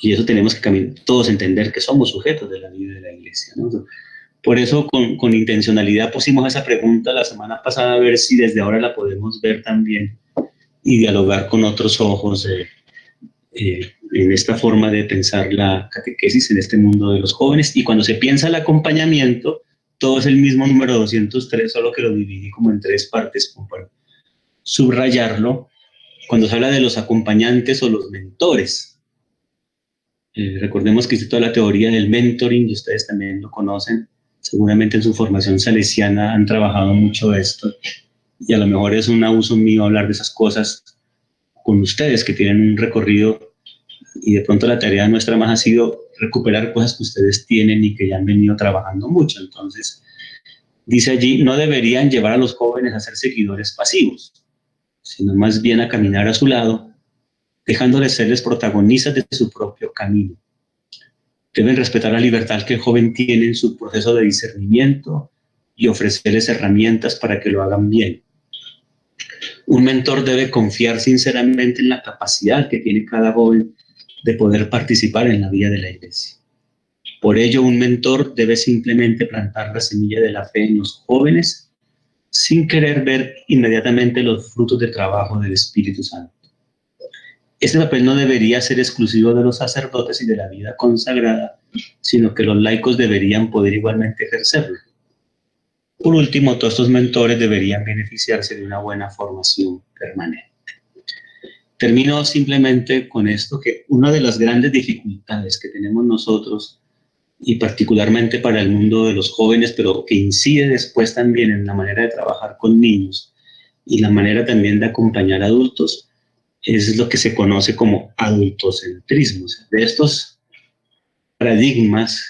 S5: Y eso tenemos que todos entender que somos sujetos de la vida de la Iglesia, ¿no? Por eso con intencionalidad pusimos esa pregunta la semana pasada, a ver si desde ahora la podemos ver también y dialogar con otros ojos en esta forma de pensar la catequesis en este mundo de los jóvenes. Y cuando se piensa el acompañamiento, todo es el mismo número 203, solo que lo dividí como en 3 partes, como para subrayarlo. Cuando se habla de los acompañantes o los mentores, recordemos que existe toda la teoría del mentoring, y ustedes también lo conocen, seguramente en su formación salesiana han trabajado mucho esto, y a lo mejor es un abuso mío hablar de esas cosas con ustedes que tienen un recorrido, y de pronto la tarea nuestra más ha sido recuperar cosas que ustedes tienen y que ya han venido trabajando mucho. Entonces, dice allí, no deberían llevar a los jóvenes a ser seguidores pasivos, sino más bien a caminar a su lado, dejándoles serles protagonistas de su propio camino. Deben respetar la libertad que el joven tiene en su proceso de discernimiento y ofrecerles herramientas para que lo hagan bien. Un mentor debe confiar sinceramente en la capacidad que tiene cada joven de poder participar en la vida de la iglesia. Por ello, un mentor debe simplemente plantar la semilla de la fe en los jóvenes sin querer ver inmediatamente los frutos de trabajo del Espíritu Santo. Este papel no debería ser exclusivo de los sacerdotes y de la vida consagrada, sino que los laicos deberían poder igualmente ejercerlo. Por último, todos estos mentores deberían beneficiarse de una buena formación permanente. Termino simplemente con esto, que una de las grandes dificultades que tenemos nosotros, y particularmente para el mundo de los jóvenes, pero que incide después también en la manera de trabajar con niños y la manera también de acompañar a adultos, es lo que se conoce como adultocentrismo. O sea, de estos paradigmas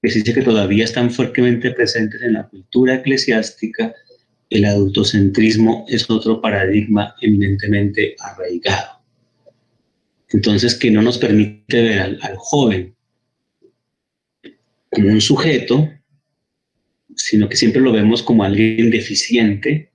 S5: que se dice que todavía están fuertemente presentes en la cultura eclesiástica, el adultocentrismo es otro paradigma eminentemente arraigado. Entonces, que no nos permite ver al joven como un sujeto, sino que siempre lo vemos como alguien deficiente,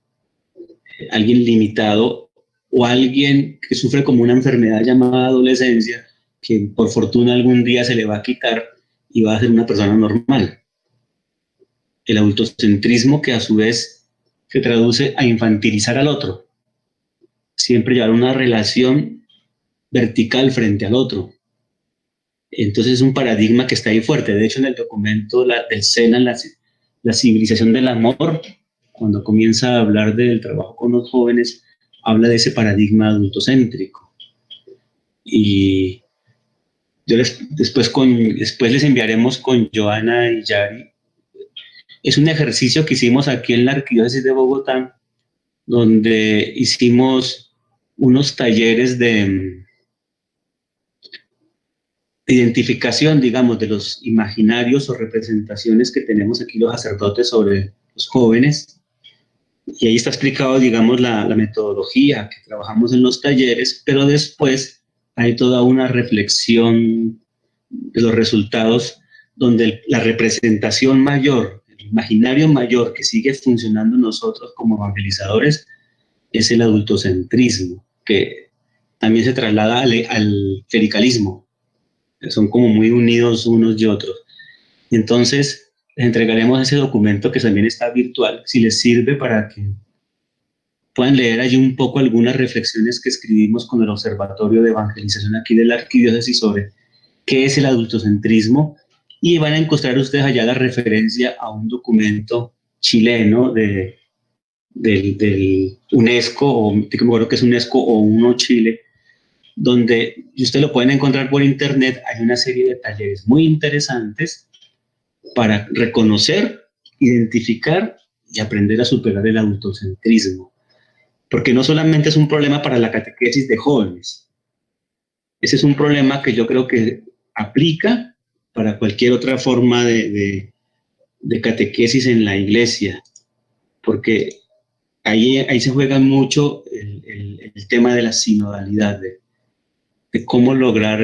S5: alguien limitado, o alguien que sufre como una enfermedad llamada adolescencia, que por fortuna algún día se le va a quitar y va a ser una persona normal. El adultocentrismo, que a su vez se traduce a infantilizar al otro, siempre llevar una relación vertical frente al otro. Entonces es un paradigma que está ahí fuerte. De hecho, en el documento del SENA, la civilización del amor, cuando comienza a hablar del trabajo con los jóvenes, habla de ese paradigma adultocéntrico. Y yo después les enviaremos con Joana y Yari. Es un ejercicio que hicimos aquí en la Arquidiócesis de Bogotá, donde hicimos unos talleres de identificación, digamos, de los imaginarios o representaciones que tenemos aquí los sacerdotes sobre los jóvenes. Y ahí está explicado, digamos, la metodología que trabajamos en los talleres, pero después hay toda una reflexión de los resultados donde la representación mayor, el imaginario mayor que sigue funcionando en nosotros como evangelizadores es el adultocentrismo, que también se traslada al clericalismo. Son como muy unidos unos y otros. Entonces, les entregaremos ese documento que también está virtual, si les sirve para que puedan leer allí un poco algunas reflexiones que escribimos con el Observatorio de Evangelización aquí de la Arquidiócesis sobre qué es el adultocentrismo, y van a encontrar ustedes allá la referencia a un documento chileno del UNESCO, o me acuerdo que es UNESCO o UNO Chile, donde ustedes lo pueden encontrar por internet. Hay una serie de talleres muy interesantes para reconocer, identificar y aprender a superar el adultocentrismo. Porque no solamente es un problema para la catequesis de jóvenes, ese es un problema que yo creo que aplica para cualquier otra forma de catequesis en la iglesia, porque ahí se juega mucho el tema de la sinodalidad, de cómo lograr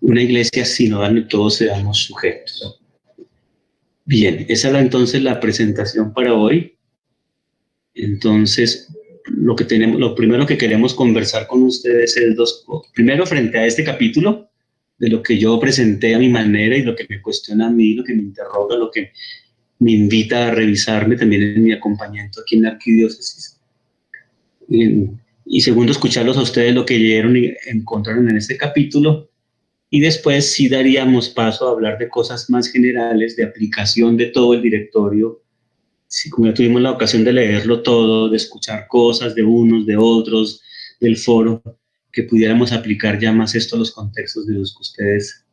S5: una iglesia sinodal donde todos seamos sujetos. Bien, esa era entonces la presentación para hoy. Entonces, lo primero que queremos conversar con ustedes es primero, frente a este capítulo de lo que yo presenté a mi manera y lo que me cuestiona a mí, lo que me interroga, lo que me invita a revisarme también en mi acompañamiento aquí en la arquidiócesis. Y segundo, escucharlos a ustedes lo que leyeron y encontraron en este capítulo. Y después sí daríamos paso a hablar de cosas más generales, de aplicación de todo el directorio. Sí, como ya tuvimos la ocasión de leerlo todo, de escuchar cosas de unos, de otros, del foro, que pudiéramos aplicar ya más esto a los contextos de los que ustedes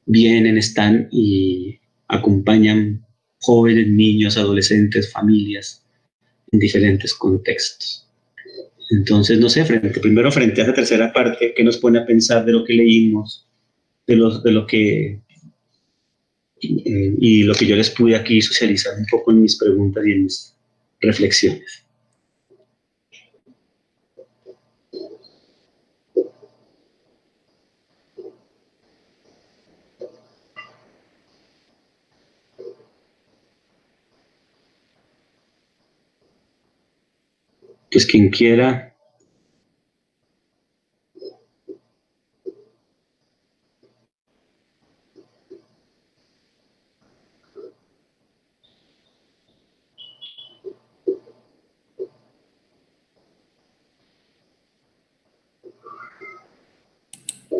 S5: vienen, están y acompañan jóvenes, niños, adolescentes, familias en diferentes contextos. Entonces, no sé, primero frente a esa tercera parte, ¿qué nos pone a pensar de lo que leímos, de lo que y lo que yo les pude aquí socializar un poco en mis preguntas y en mis reflexiones? Pues quien quiera.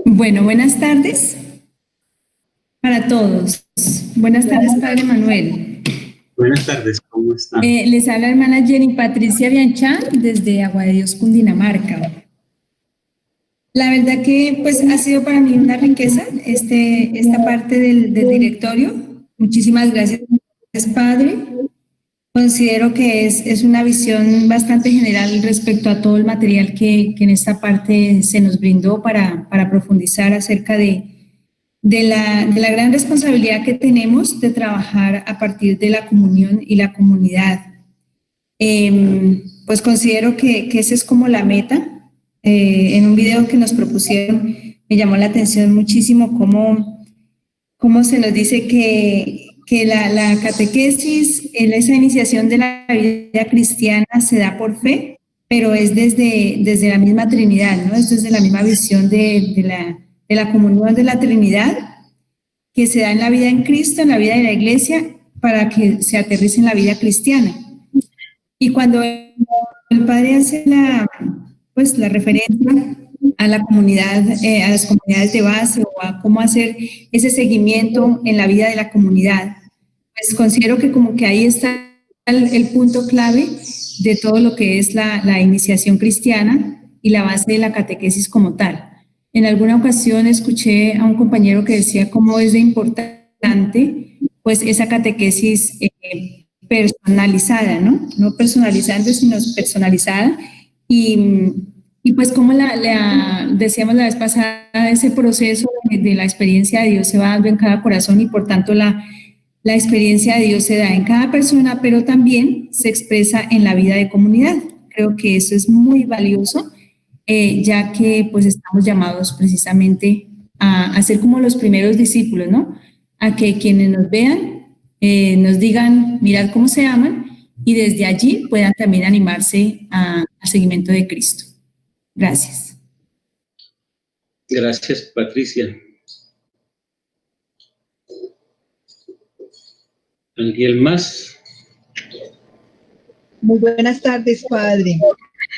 S3: Bueno, buenas tardes para todos. Buenas tardes, Padre Manuel.
S5: Buenas tardes, ¿cómo están?
S3: Les habla la hermana Jenny Patricia Bianchán desde Agua de Dios, Cundinamarca. La verdad que pues ha sido para mí una riqueza esta parte del directorio. Muchísimas gracias, Padre. Considero que es una visión bastante general respecto a todo el material que en esta parte se nos brindó para profundizar acerca de la gran responsabilidad que tenemos de trabajar a partir de la comunión y la comunidad. Pues considero que esa es como la meta. En un video que nos propusieron me llamó la atención muchísimo cómo se nos dice que la catequesis, esa iniciación de la vida cristiana se da por fe, pero es desde la misma Trinidad, ¿no? Es desde la misma visión de la comunión de la Trinidad que se da en la vida en Cristo, en la vida de la Iglesia, para que se aterrice en la vida cristiana. Y cuando el Padre hace la referencia a la comunidad, a las comunidades de base o a cómo hacer ese seguimiento en la vida de la comunidad, pues considero que como que ahí está el punto clave de todo lo que es la iniciación cristiana y la base de la catequesis como tal. En alguna ocasión escuché a un compañero que decía cómo es de importante pues esa catequesis personalizada, ¿no? No personalizante, sino personalizada. Y pues como decíamos la vez pasada, ese proceso de la experiencia de Dios se va dando en cada corazón y por tanto la experiencia de Dios se da en cada persona, pero también se expresa en la vida de comunidad. Creo que eso es muy valioso, ya que pues estamos llamados precisamente a ser como los primeros discípulos, ¿no? A que quienes nos vean nos digan, mirad cómo se aman, y desde allí puedan también animarse al seguimiento de Cristo. Gracias.
S5: Gracias, Patricia. ¿Alguien más?
S4: Muy buenas tardes, padre.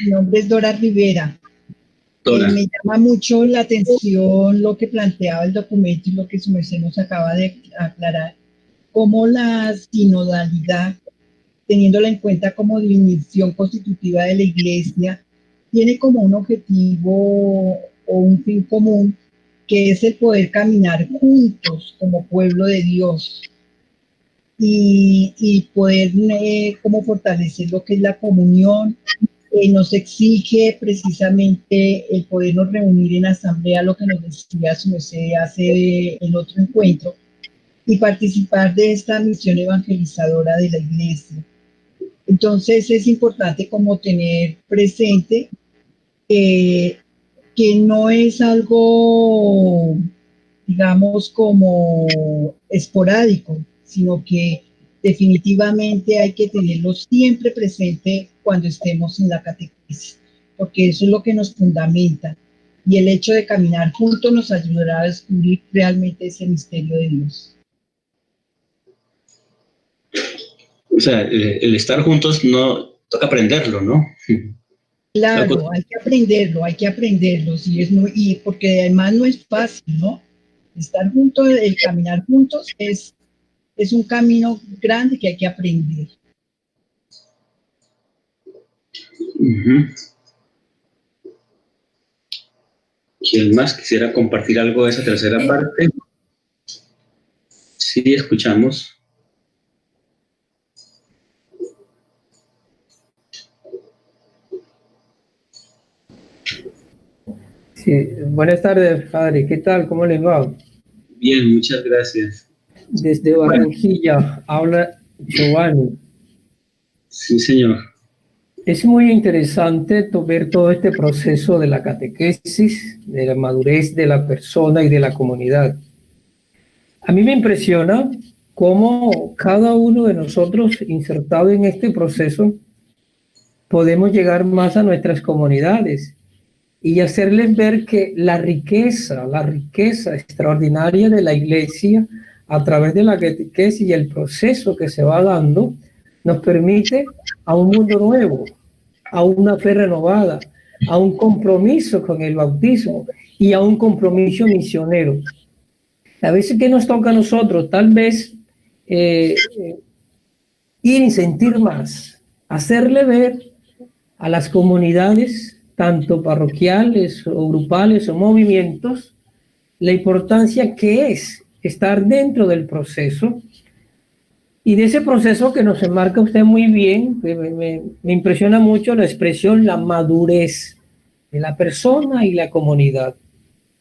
S4: Mi nombre es Dora Rivera.
S5: Dora.
S4: Me llama mucho la atención lo que planteaba el documento y lo que su merced nos acaba de aclarar, cómo la sinodalidad, teniéndola en cuenta como definición constitutiva de la Iglesia, tiene como un objetivo o un fin común, que es el poder caminar juntos como pueblo de Dios y poder como fortalecer lo que es la comunión. Nos exige precisamente el podernos reunir en asamblea, lo que nos decía su merced hace el otro encuentro, y participar de esta misión evangelizadora de la Iglesia. Entonces es importante como tener presente que no es algo, digamos, como esporádico, sino que definitivamente hay que tenerlo siempre presente cuando estemos en la catequesis, porque eso es lo que nos fundamenta. y el hecho de caminar juntos nos ayudará a descubrir realmente ese misterio de Dios.
S5: O sea, el estar juntos no toca aprenderlo, ¿no?
S4: Claro, hay que aprenderlo, sí, y porque además no es fácil, ¿no? Estar juntos, el caminar juntos es un camino grande que hay que aprender.
S5: Uh-huh. ¿Quién más quisiera compartir algo de esa tercera parte? Sí, escuchamos.
S6: Sí, buenas tardes, padre. ¿Qué tal? ¿Cómo les va?
S5: Bien, muchas gracias.
S6: Desde Barranquilla, habla Giovanni.
S5: Sí, señor.
S6: Es muy interesante ver todo este proceso de la catequesis, de la madurez de la persona y de la comunidad. A mí me impresiona cómo cada uno de nosotros, insertado en este proceso, podemos llegar más a nuestras comunidades y hacerles ver que la riqueza extraordinaria de la Iglesia, a través de la catequesis y el proceso que se va dando, nos permite a un mundo nuevo, a una fe renovada, a un compromiso con el bautismo y a un compromiso misionero. A veces que nos toca a nosotros, tal vez ir y sentir más, hacerle ver a las comunidades, tanto parroquiales o grupales o movimientos, la importancia que es estar dentro del proceso y de ese proceso que nos enmarca usted muy bien. Me impresiona mucho la expresión, la madurez de la persona y la comunidad.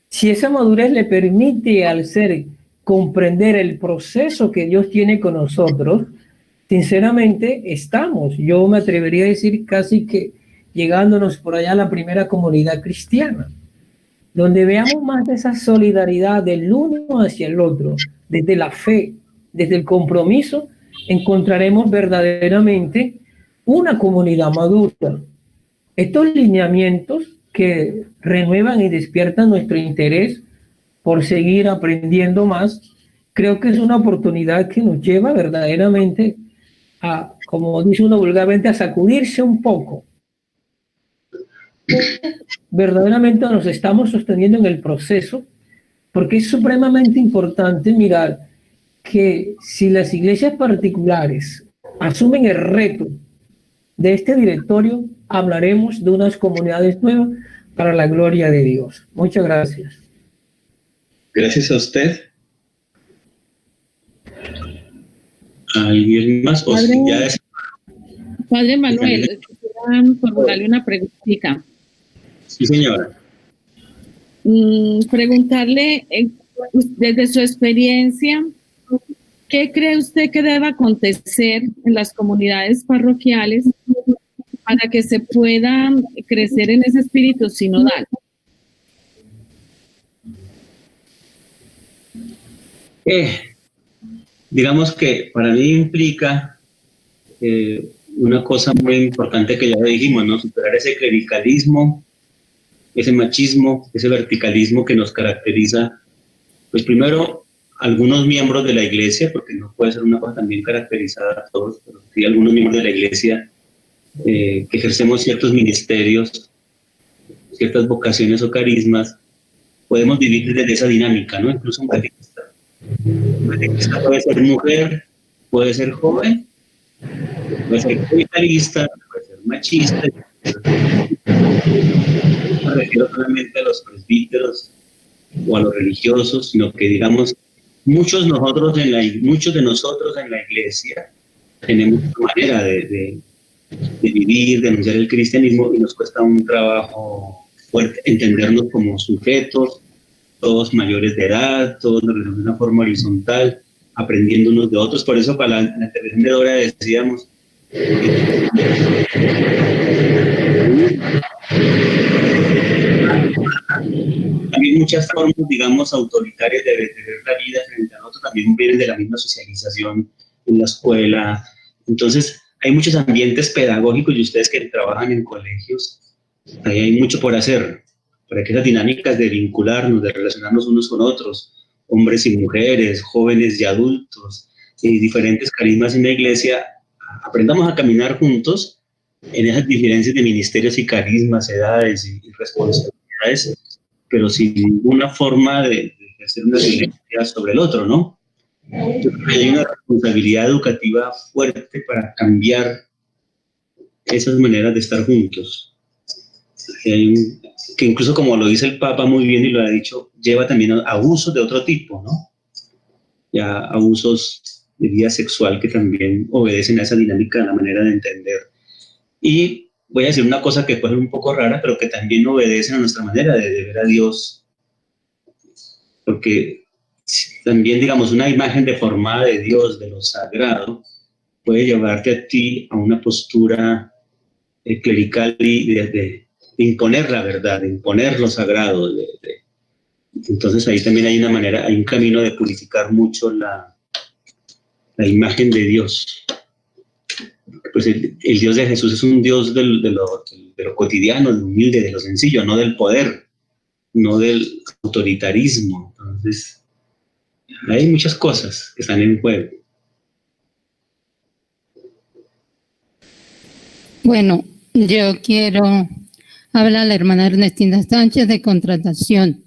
S6: Si esa madurez le permite al ser comprender el proceso que Dios tiene con nosotros, sinceramente yo me atrevería a decir casi que llegándonos por allá a la primera comunidad cristiana, donde veamos más de esa solidaridad del uno hacia el otro, desde la fe, desde el compromiso, encontraremos verdaderamente una comunidad madura. Estos lineamientos que renuevan y despiertan nuestro interés por seguir aprendiendo más, creo que es una oportunidad que nos lleva verdaderamente a, como dice uno vulgarmente, a sacudirse un poco. Verdaderamente nos estamos sosteniendo en el proceso, porque es supremamente importante mirar que si las iglesias particulares asumen el reto de este directorio, hablaremos de unas comunidades nuevas para la gloria de Dios. Muchas gracias.
S5: Gracias a usted. ¿Alguien más?
S7: Padre Manuel, quisiera formularle una preguntita.
S5: Sí, señora.
S7: Preguntarle, desde su experiencia, ¿qué cree usted que debe acontecer en las comunidades parroquiales para que se pueda crecer en ese espíritu sinodal?
S5: Digamos que para mí implica una cosa muy importante que ya dijimos, ¿no? Superar ese clericalismo, ese machismo, ese verticalismo que nos caracteriza, pues primero, algunos miembros de la iglesia, porque no puede ser una cosa también caracterizada a todos, pero sí algunos miembros de la iglesia que ejercemos ciertos ministerios, ciertas vocaciones o carismas, podemos vivir desde esa dinámica, ¿no? Incluso un catequista. Un catequista puede ser mujer, puede ser joven, puede ser capitalista, puede ser machista. No me refiero solamente a los presbíteros o a los religiosos, sino que, digamos, muchos de nosotros en la iglesia tenemos una manera de vivir, de anunciar el cristianismo, y nos cuesta un trabajo fuerte entendernos como sujetos, todos mayores de edad, todos de una forma horizontal, aprendiendo unos de otros. Por eso para la intervención de Dora decíamos también muchas formas, digamos, autoritarias de ver la vida frente a otros también vienen de la misma socialización en la escuela. Entonces, hay muchos ambientes pedagógicos, y ustedes que trabajan en colegios, ahí hay mucho por hacer. para que esas dinámicas de vincularnos, de relacionarnos unos con otros, hombres y mujeres, jóvenes y adultos, y diferentes carismas en la iglesia, aprendamos a caminar juntos en esas diferencias de ministerios y carismas, edades y responsabilidades, pero sin ninguna forma de ejercer una violencia sobre el otro, ¿no? Yo creo que hay una responsabilidad educativa fuerte para cambiar esas maneras de estar juntos. Que incluso, como lo dice el Papa muy bien y lo ha dicho, lleva también a abusos de otro tipo, ¿no? Ya abusos de vida sexual que también obedecen a esa dinámica, a la manera de entender. Y voy a decir una cosa que puede ser un poco rara, pero que también obedecen a nuestra manera de ver a Dios, porque también, digamos, una imagen deformada de Dios, de lo sagrado, puede llevarte a ti a una postura clerical y de imponer la verdad, de imponer lo sagrado. Entonces ahí también hay una manera, hay un camino de purificar mucho la imagen de Dios. Pues el Dios de Jesús es un Dios de lo cotidiano, de lo humilde, de lo sencillo, no del poder, no del autoritarismo. Entonces, hay muchas cosas que están en juego.
S8: Bueno, yo quiero hablar a la hermana Ernestina Sánchez de Contratación.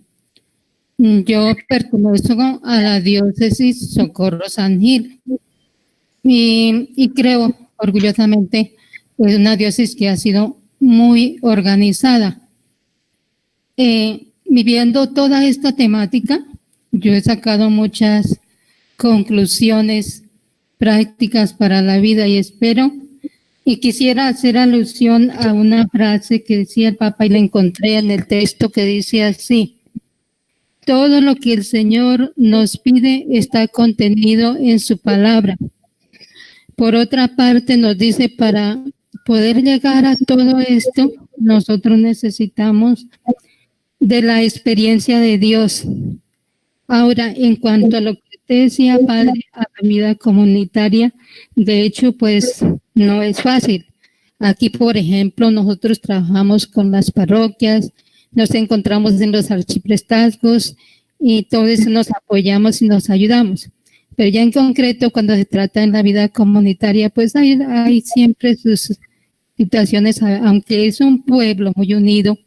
S8: Yo pertenezco a la diócesis Socorro San Gil y creo orgullosamente que es una diócesis que ha sido muy organizada. Viviendo toda esta temática, yo he sacado muchas conclusiones prácticas para la vida y espero, y quisiera hacer alusión a una frase que decía el Papa y la encontré en el texto que dice así: todo lo que el Señor nos pide está contenido en su palabra. Por otra parte, nos dice, para poder llegar a todo esto, nosotros necesitamos de la experiencia de Dios. Ahora, en cuanto a lo que usted decía, padre, a la vida comunitaria, de hecho, pues no es fácil. Aquí, por ejemplo, nosotros trabajamos con las parroquias, nos encontramos en los arciprestazgos y todo eso nos apoyamos y nos ayudamos. Pero ya en concreto, cuando se trata en la vida comunitaria, pues hay siempre sus situaciones, aunque es un pueblo muy unido,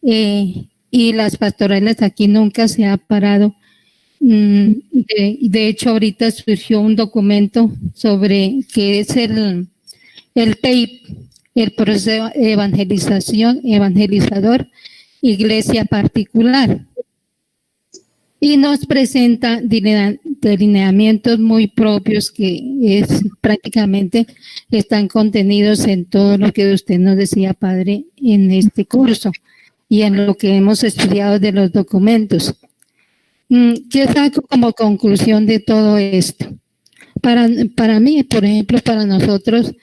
S8: y las pastorales aquí nunca se ha parado. De hecho, ahorita surgió un documento sobre que es el PEIP, el proceso de evangelizador, iglesia particular. Y nos presenta delineamientos muy propios que prácticamente están contenidos en todo lo que usted nos decía, padre, en este curso y en lo que hemos estudiado de los documentos. ¿Qué saco como conclusión de todo esto? Para mí, por ejemplo, para nosotros,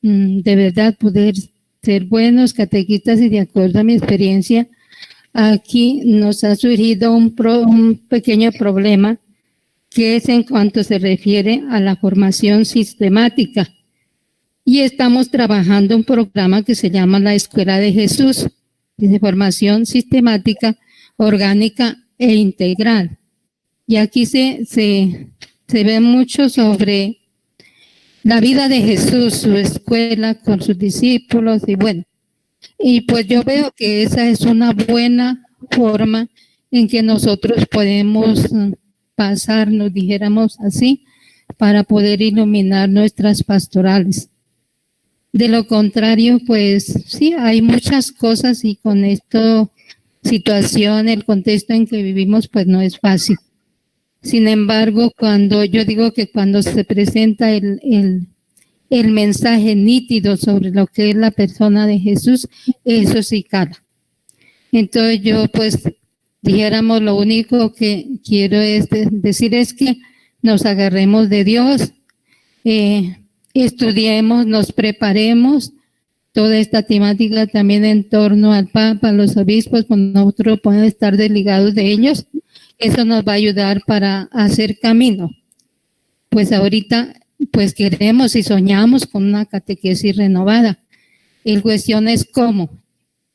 S8: de verdad poder ser buenos catequistas y de acuerdo a mi experiencia, aquí nos ha surgido un pequeño problema que es en cuanto se refiere a la formación sistemática. Y estamos trabajando un programa que se llama la Escuela de Jesús, de formación sistemática, orgánica e integral. Y aquí se ve mucho sobre la vida de Jesús, su escuela con sus discípulos y bueno. Y pues yo veo que esa es una buena forma en que nosotros podemos pasarnos, dijéramos así, para poder iluminar nuestras pastorales. De lo contrario, pues sí, hay muchas cosas y con esta situación, el contexto en que vivimos, pues no es fácil. Sin embargo, yo digo que cuando se presenta el mensaje nítido sobre lo que es la persona de Jesús, eso sí cala. Entonces yo pues dijéramos, lo único que quiero decir es que nos agarremos de Dios, estudiemos, nos preparemos toda esta temática también en torno al Papa, a los obispos, pues nosotros podemos estar desligados de ellos. Eso nos va a ayudar para hacer camino. Pues ahorita pues queremos y soñamos con una catequesis renovada. La cuestión es cómo.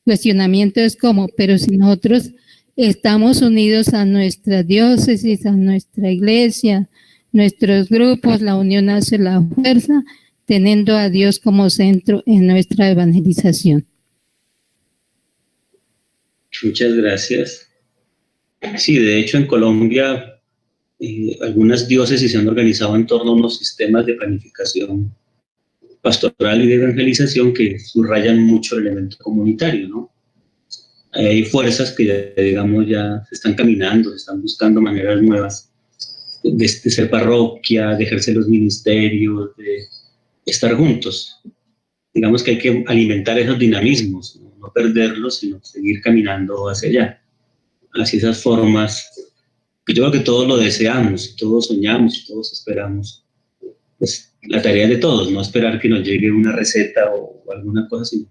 S8: cuestionamiento es cómo, pero si nosotros estamos unidos a nuestra diócesis, a nuestra iglesia, nuestros grupos, la unión hace la fuerza, teniendo a Dios como centro en nuestra evangelización.
S5: Muchas gracias. Sí, de hecho en Colombia algunas diócesis se han organizado en torno a unos sistemas de planificación pastoral y de evangelización que subrayan mucho el elemento comunitario, ¿no? Hay fuerzas que ya, digamos, ya se están caminando, se están buscando maneras nuevas de ser parroquia, de ejercer los ministerios, de estar juntos. Digamos que hay que alimentar esos dinamismos, no perderlos, sino seguir caminando hacia allá, hacia esas formas que yo creo que todos lo deseamos, todos soñamos, todos esperamos. Pues la tarea de todos, no esperar que nos llegue una receta o alguna cosa así.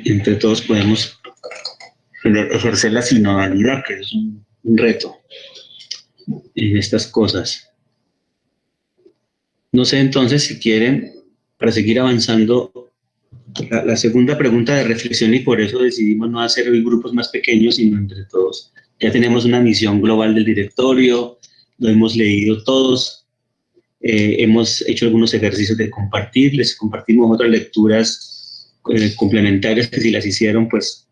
S5: Entre todos podemos ejercer la sinodalidad, que es un reto en estas cosas. No sé entonces si quieren, para seguir avanzando, la segunda pregunta de reflexión, y por eso decidimos no hacer hoy grupos más pequeños, sino entre todos. Ya tenemos una misión global del directorio, lo hemos leído todos, hemos hecho algunos ejercicios de compartir, les compartimos otras lecturas complementarias que si las hicieron, pues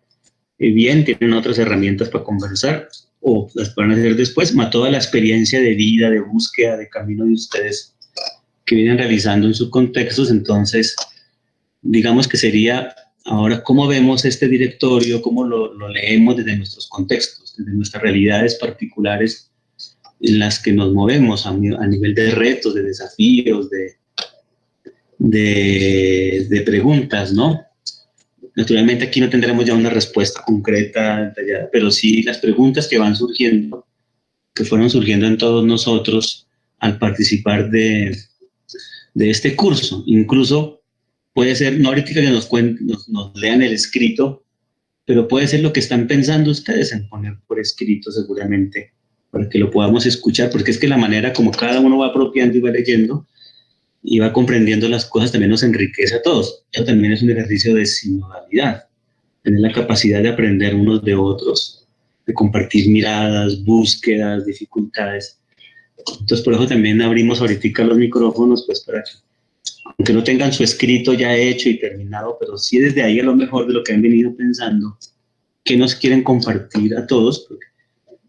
S5: bien, tienen otras herramientas para conversar o las van a hacer después, más toda la experiencia de vida, de búsqueda, de camino de ustedes que vienen realizando en sus contextos. Entonces, digamos que sería ahora cómo vemos este directorio, cómo lo leemos desde nuestros contextos, desde nuestras realidades particulares en las que nos movemos a nivel de retos, de desafíos, de preguntas, ¿no? Naturalmente aquí no tendremos ya una respuesta concreta, detallada, pero sí las preguntas que van surgiendo, que fueron surgiendo en todos nosotros al participar de este curso. Incluso puede ser, no ahorita que nos lean el escrito, pero puede ser lo que están pensando ustedes en poner por escrito seguramente, para que lo podamos escuchar, porque es que la manera como cada uno va apropiando y va leyendo y va comprendiendo las cosas también nos enriquece a todos. Eso también es un ejercicio de sinodalidad, tener la capacidad de aprender unos de otros, de compartir miradas, búsquedas, dificultades. Entonces por eso también abrimos ahorita los micrófonos, pues para que, aunque no tengan su escrito ya hecho y terminado, pero sí desde ahí a lo mejor de lo que han venido pensando, que nos quieren compartir a todos,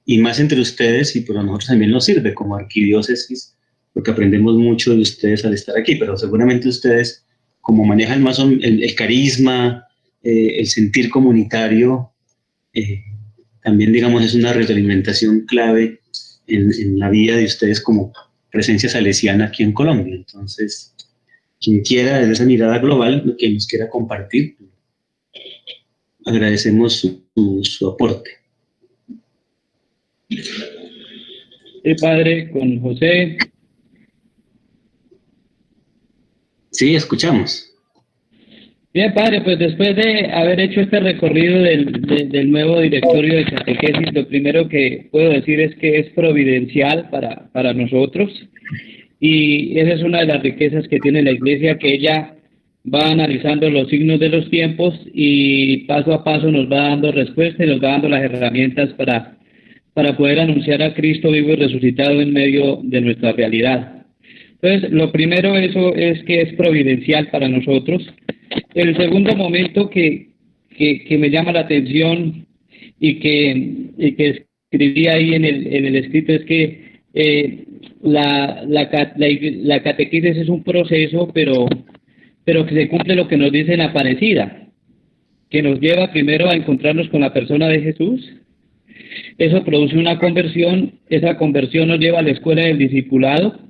S5: y más entre ustedes, y por nosotros también nos sirve como arquidiócesis, porque aprendemos mucho de ustedes al estar aquí, pero seguramente ustedes, como manejan más el carisma, el sentir comunitario, también, digamos, es una retroalimentación clave en la vida de ustedes como presencia salesiana aquí en Colombia. Entonces, quien quiera, desde esa mirada global, que nos quiera compartir, agradecemos su aporte.
S9: Sí, padre, con José.
S5: Sí, escuchamos.
S9: Bien, padre, pues después de haber hecho este recorrido del nuevo directorio de catequesis, lo primero que puedo decir es que es providencial para nosotros, y esa es una de las riquezas que tiene la Iglesia, que ella va analizando los signos de los tiempos y paso a paso nos va dando respuestas y nos va dando las herramientas para poder anunciar a Cristo vivo y resucitado en medio de nuestra realidad. Entonces, lo primero eso es que es providencial para nosotros. El segundo momento que me llama la atención y que escribí ahí en el escrito es que la catequesis es un proceso, pero que se cumple lo que nos dice en Aparecida, que nos lleva primero a encontrarnos con la persona de Jesús. Eso produce una conversión, esa conversión nos lleva a la escuela del discipulado,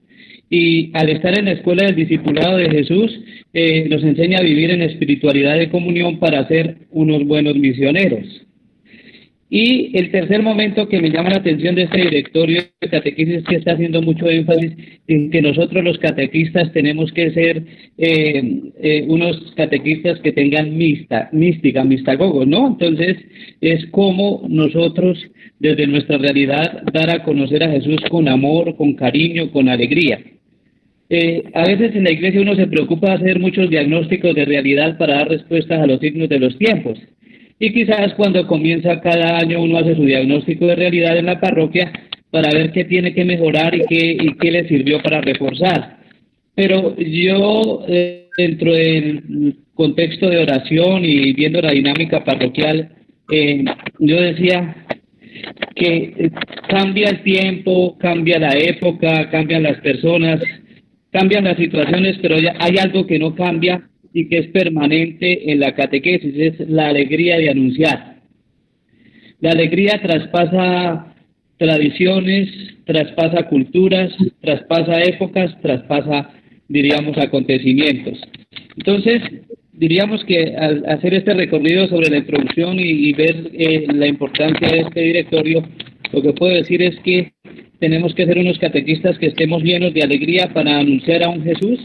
S9: y al estar en la escuela del discipulado de Jesús, nos enseña a vivir en espiritualidad de comunión para ser unos buenos misioneros. Y el tercer momento que me llama la atención de este directorio de catequesis es que está haciendo mucho énfasis en que nosotros los catequistas tenemos que ser unos catequistas que tengan mística, mistagogos, ¿no? Entonces es como nosotros desde nuestra realidad dar a conocer a Jesús con amor, con cariño, con alegría. A veces en la iglesia uno se preocupa de hacer muchos diagnósticos de realidad para dar respuestas a los signos de los tiempos. Y quizás cuando comienza cada año uno hace su diagnóstico de realidad en la parroquia para ver qué tiene que mejorar y qué le sirvió para reforzar. Pero yo, dentro del contexto de oración y viendo la dinámica parroquial, yo decía que cambia el tiempo, cambia la época, cambian las personas, cambian las situaciones, pero hay algo que no cambia y que es permanente en la catequesis, es la alegría de anunciar. La alegría traspasa tradiciones, traspasa culturas, traspasa épocas, traspasa, diríamos, acontecimientos. Entonces, diríamos que al hacer este recorrido sobre la introducción y ver la importancia de este directorio, lo que puedo decir es que tenemos que ser unos catequistas que estemos llenos de alegría para anunciar a un Jesús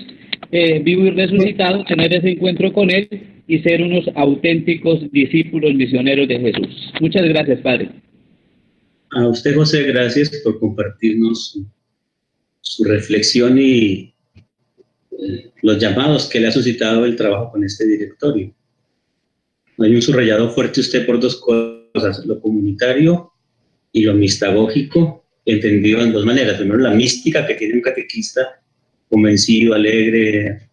S9: vivo y resucitado, tener ese encuentro con Él y ser unos auténticos discípulos misioneros de Jesús. Muchas gracias, Padre.
S5: A usted, José, gracias por compartirnos su reflexión y los llamados que le ha suscitado el trabajo con este directorio. Hay un subrayado fuerte usted por dos cosas, lo comunitario y lo mistagógico, entendido en dos maneras. Primero, la mística que tiene un catequista convencido, alegre,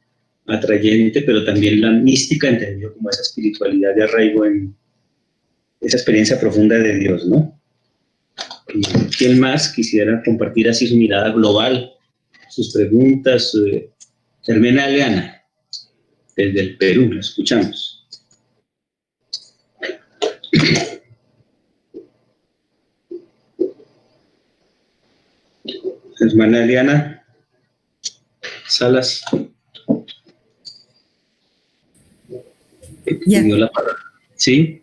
S5: atrayente, pero también la mística entendido como esa espiritualidad de arraigo en esa experiencia profunda de Dios, ¿no? Y ¿quién más quisiera compartir así su mirada global, sus preguntas? Hermana Leana, desde el Perú, la escuchamos. Hermana Eliana Salas.
S10: Ya.
S5: Sí.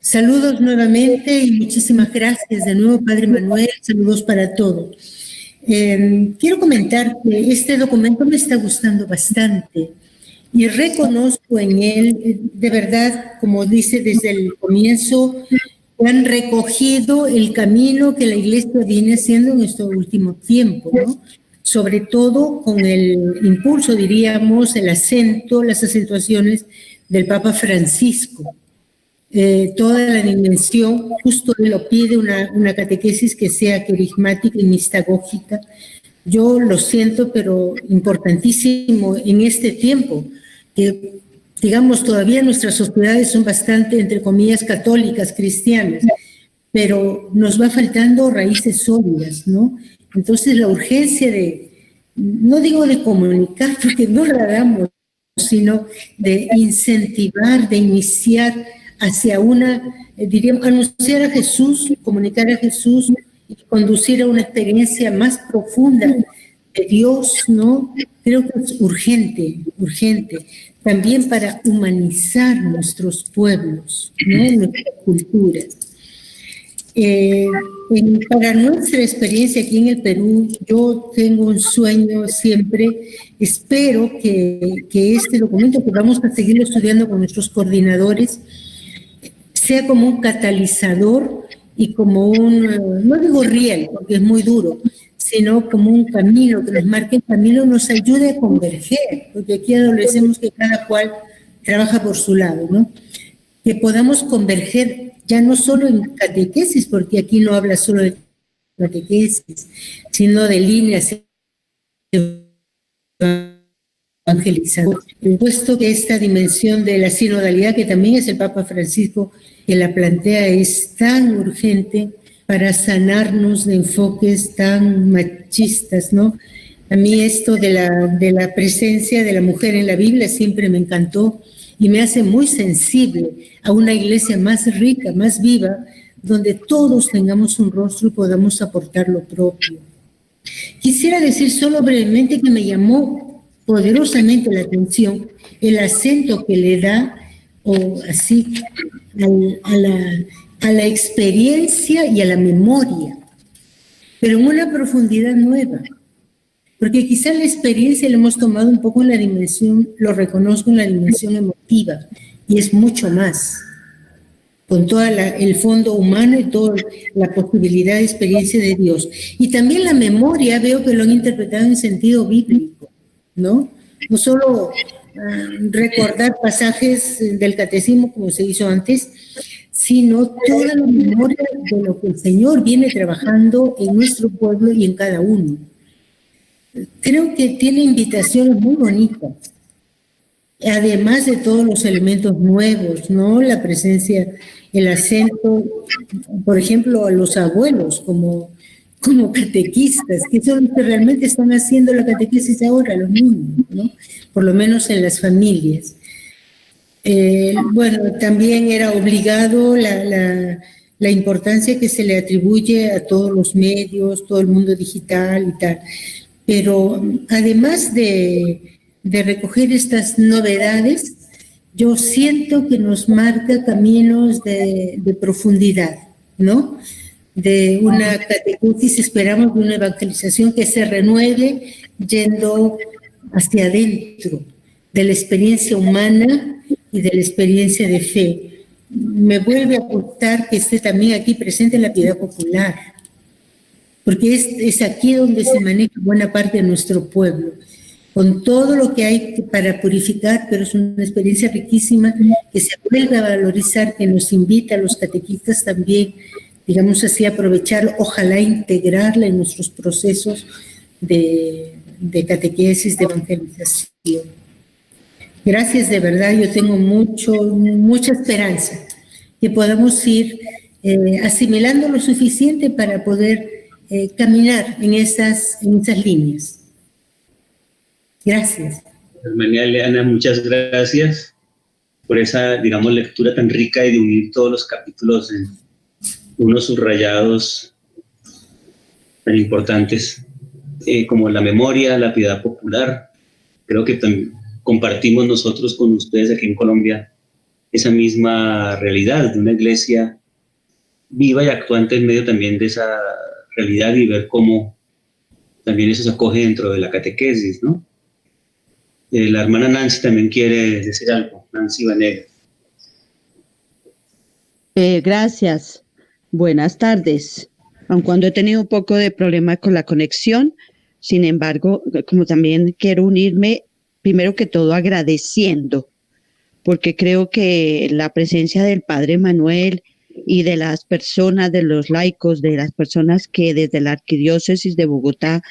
S10: Saludos nuevamente y muchísimas gracias de nuevo, Padre Manuel. Saludos para todos. Quiero comentar que este documento me está gustando bastante y reconozco en él, de verdad, como dice desde el comienzo, han recogido el camino que la Iglesia viene haciendo en este último tiempo, ¿no? Sobre todo con el impulso, diríamos, el acento, las acentuaciones del Papa Francisco. Toda la dimensión, justo él lo pide, una catequesis que sea carismática y mistagógica. Yo lo siento, pero importantísimo en este tiempo, que digamos todavía nuestras sociedades son bastante, entre comillas, católicas, cristianas, pero nos va faltando raíces sólidas, ¿no? Entonces la urgencia de, no digo de comunicar, porque no la damos, sino de incentivar, de iniciar hacia una, diríamos, anunciar a Jesús, comunicar a Jesús y conducir a una experiencia más profunda de Dios, ¿no? Creo que es urgente, urgente. También para humanizar nuestros pueblos, ¿no? Nuestras culturas. Para nuestra experiencia aquí en el Perú, yo tengo un sueño siempre, espero que este documento que vamos a seguir estudiando con nuestros coordinadores sea como un catalizador y como un, no digo riel, porque es muy duro, sino como un camino que nos marque el camino, nos ayude a converger, porque aquí adolecemos que cada cual trabaja por su lado, ¿no? Que podamos converger ya no solo en catequesis, porque aquí no habla solo de catequesis, sino de líneas evangelizadoras. Puesto que esta dimensión de la sinodalidad, que también es el Papa Francisco que la plantea, es tan urgente para sanarnos de enfoques tan machistas, ¿no? A mí esto de la presencia de la mujer en la Biblia siempre me encantó y me hace muy sensible a una iglesia más rica, más viva, donde todos tengamos un rostro y podamos aportar lo propio. Quisiera decir solo brevemente que me llamó poderosamente la atención el acento que le da, o así, a la experiencia y a la memoria, pero en una profundidad nueva. Porque quizá la experiencia la hemos tomado un poco en la dimensión, lo reconozco, en la dimensión emotiva, y es mucho más. con todo el fondo humano y toda la posibilidad de experiencia de Dios. Y también la memoria, veo que lo han interpretado en sentido bíblico, ¿no? No solo recordar pasajes del catecismo como se hizo antes, sino toda la memoria de lo que el Señor viene trabajando en nuestro pueblo y en cada uno. Creo que tiene invitaciones muy bonitas, además de todos los elementos nuevos, ¿no? La presencia, el acento, por ejemplo, a los abuelos como catequistas, que son los que realmente están haciendo la catequesis ahora, los niños, ¿no? Por lo menos en las familias. Bueno, también era obligado la importancia que se le atribuye a todos los medios, todo el mundo digital y tal. Pero además de recoger estas novedades, yo siento que nos marca caminos de profundidad, ¿no? De una catequesis, esperamos de una evangelización que se renueve yendo hacia adentro de la experiencia humana y de la experiencia de fe. Me vuelve a gustar que esté también aquí presente la piedad popular, porque es aquí donde se maneja buena parte de nuestro pueblo, con todo lo que hay para purificar, pero es una experiencia riquísima que se vuelve a valorizar, que nos invita a los catequistas también, digamos así, aprovechar, ojalá integrarla en nuestros procesos de catequesis, de evangelización. Gracias, de verdad, yo tengo mucha esperanza que podamos ir asimilando lo suficiente para poder caminar en esas líneas. Gracias.
S5: Hermana Eliana, muchas gracias por esa, digamos, lectura tan rica y de unir todos los capítulos en unos subrayados tan importantes como la memoria, la piedad popular. Creo que también compartimos nosotros con ustedes aquí en Colombia esa misma realidad de una iglesia viva y actuante en medio también de esa realidad y ver cómo también eso se acoge dentro de la catequesis, ¿no? La hermana Nancy también quiere decir algo, Nancy Vanegas.
S11: Gracias. Buenas tardes. Aun cuando he tenido un poco de problema con la conexión, sin embargo, como también quiero unirme, primero que todo agradeciendo, porque creo que la presencia del Padre Manuel y de las personas, de los laicos, de las personas que desde la Arquidiócesis de Bogotá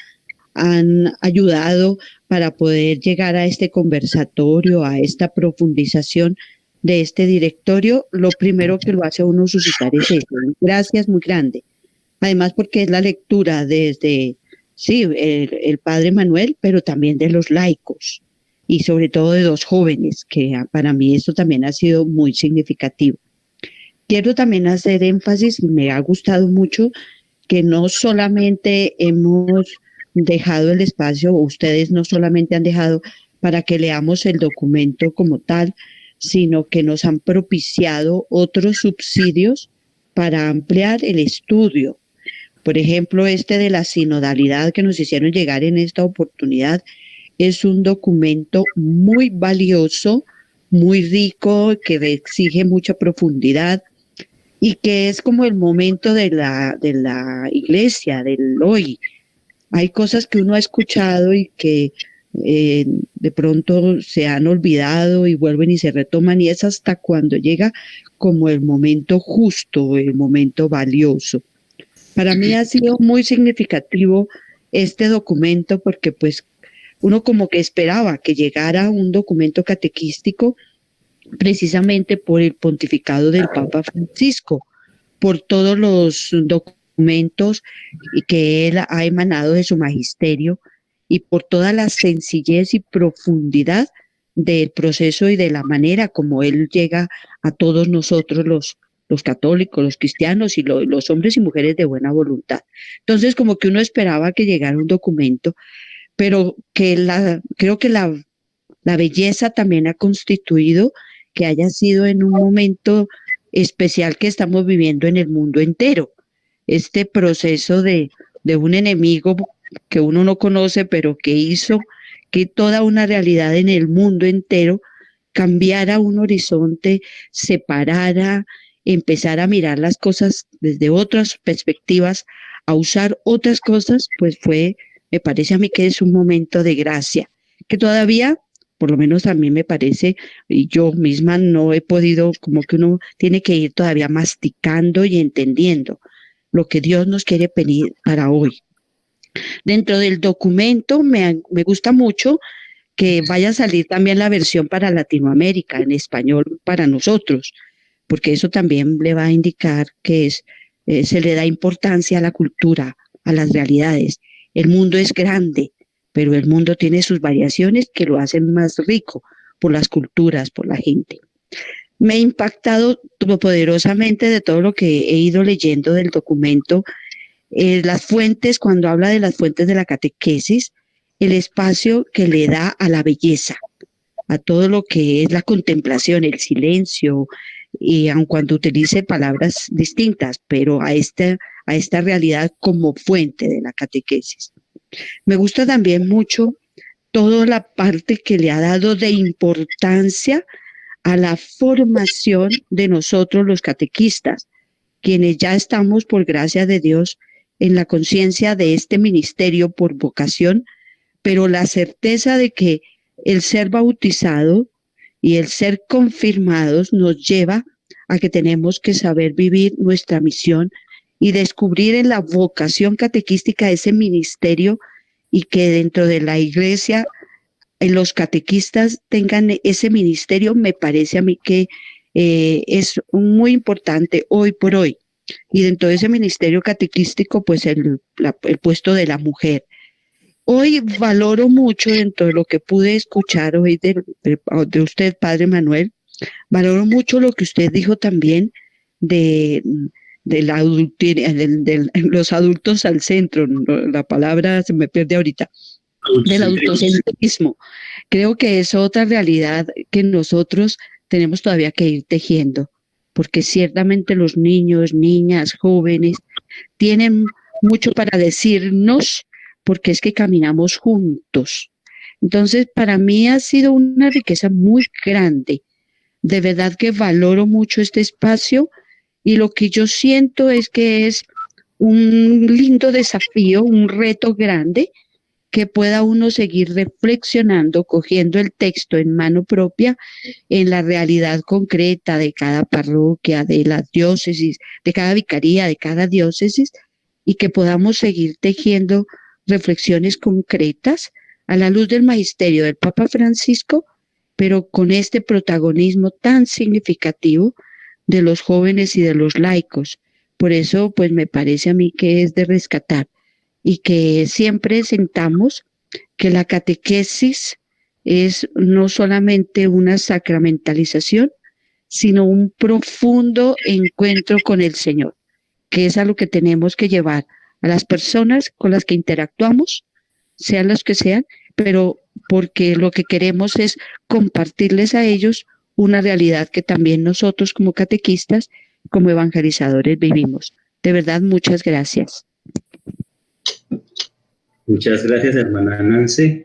S11: han ayudado para poder llegar a este conversatorio, a esta profundización de este directorio, lo primero que lo hace a uno suscitar es eso. Gracias muy grande. Además porque es la lectura desde, sí, el Padre Manuel, pero también de los laicos y sobre todo de dos jóvenes, que para mí esto también ha sido muy significativo. Quiero también hacer énfasis, y me ha gustado mucho, que no solamente hemos dejado el espacio, o ustedes no solamente han dejado para que leamos el documento como tal, sino que nos han propiciado otros subsidios para ampliar el estudio. Por ejemplo, este de la sinodalidad que nos hicieron llegar en esta oportunidad es un documento muy valioso, muy rico, que exige mucha profundidad y que es como el momento de la iglesia, del hoy. Hay cosas que uno ha escuchado y que de pronto se han olvidado y vuelven y se retoman, y es hasta cuando llega como el momento justo, el momento valioso. Para mí ha sido muy significativo este documento porque pues uno como que esperaba que llegara un documento catequístico precisamente por el pontificado del Papa Francisco, por todos los documentos que él ha emanado de su magisterio y por toda la sencillez y profundidad del proceso y de la manera como él llega a todos nosotros los católicos, los cristianos y los hombres y mujeres de buena voluntad. Entonces como que uno esperaba que llegara un documento, pero que creo que la belleza también ha constituido que haya sido en un momento especial que estamos viviendo en el mundo entero. Este proceso de un enemigo que uno no conoce, pero que hizo que toda una realidad en el mundo entero cambiara un horizonte, separara empezar a mirar las cosas desde otras perspectivas, a usar otras cosas, pues me parece a mí que es un momento de gracia, que todavía, por lo menos a mí me parece, y yo misma no he podido, como que uno tiene que ir todavía masticando y entendiendo lo que Dios nos quiere pedir para hoy. Dentro del documento me gusta mucho que vaya a salir también la versión para Latinoamérica, en español para nosotros, porque eso también le va a indicar que se le da importancia a la cultura, a las realidades. El mundo es grande, pero el mundo tiene sus variaciones que lo hacen más rico por las culturas, por la gente. Me ha impactado poderosamente de todo lo que he ido leyendo del documento, las fuentes, cuando habla de las fuentes de la catequesis, el espacio que le da a la belleza, a todo lo que es la contemplación, el silencio, y aun cuando utilice palabras distintas, pero a esta realidad como fuente de la catequesis. Me gusta también mucho toda la parte que le ha dado de importancia a la formación de nosotros los catequistas, quienes ya estamos, por gracia de Dios, en la conciencia de este ministerio por vocación, pero la certeza de que el ser bautizado y el ser confirmados nos lleva a que tenemos que saber vivir nuestra misión y descubrir en la vocación catequística ese ministerio, y que dentro de la iglesia los catequistas tengan ese ministerio. Me parece a mí que es muy importante hoy por hoy. Y dentro de ese ministerio catequístico, pues el puesto de la mujer. Hoy valoro mucho, dentro de lo que pude escuchar hoy de usted, Padre Manuel, valoro mucho lo que usted dijo también de los adultos al centro. La palabra se me pierde ahorita. Del adultocentrismo. Creo que es otra realidad que nosotros tenemos todavía que ir tejiendo, porque ciertamente los niños, niñas, jóvenes tienen mucho para decirnos, porque es que caminamos juntos. Entonces, para mí ha sido una riqueza muy grande. De verdad que valoro mucho este espacio, y lo que yo siento es que es un lindo desafío, un reto grande, que pueda uno seguir reflexionando, cogiendo el texto en mano propia, en la realidad concreta de cada parroquia, de la diócesis, de cada vicaría, de cada diócesis, y que podamos seguir tejiendo reflexiones concretas a la luz del magisterio del Papa Francisco, pero con este protagonismo tan significativo de los jóvenes y de los laicos. Por eso, pues me parece a mí que es de rescatar, y que siempre sentamos que la catequesis es no solamente una sacramentalización, sino un profundo encuentro con el Señor, que es a lo que tenemos que llevar a las personas con las que interactuamos, sean las que sean, pero porque lo que queremos es compartirles a ellos una realidad que también nosotros como catequistas, como evangelizadores vivimos. De verdad, muchas gracias.
S5: Muchas gracias, hermana Nancy.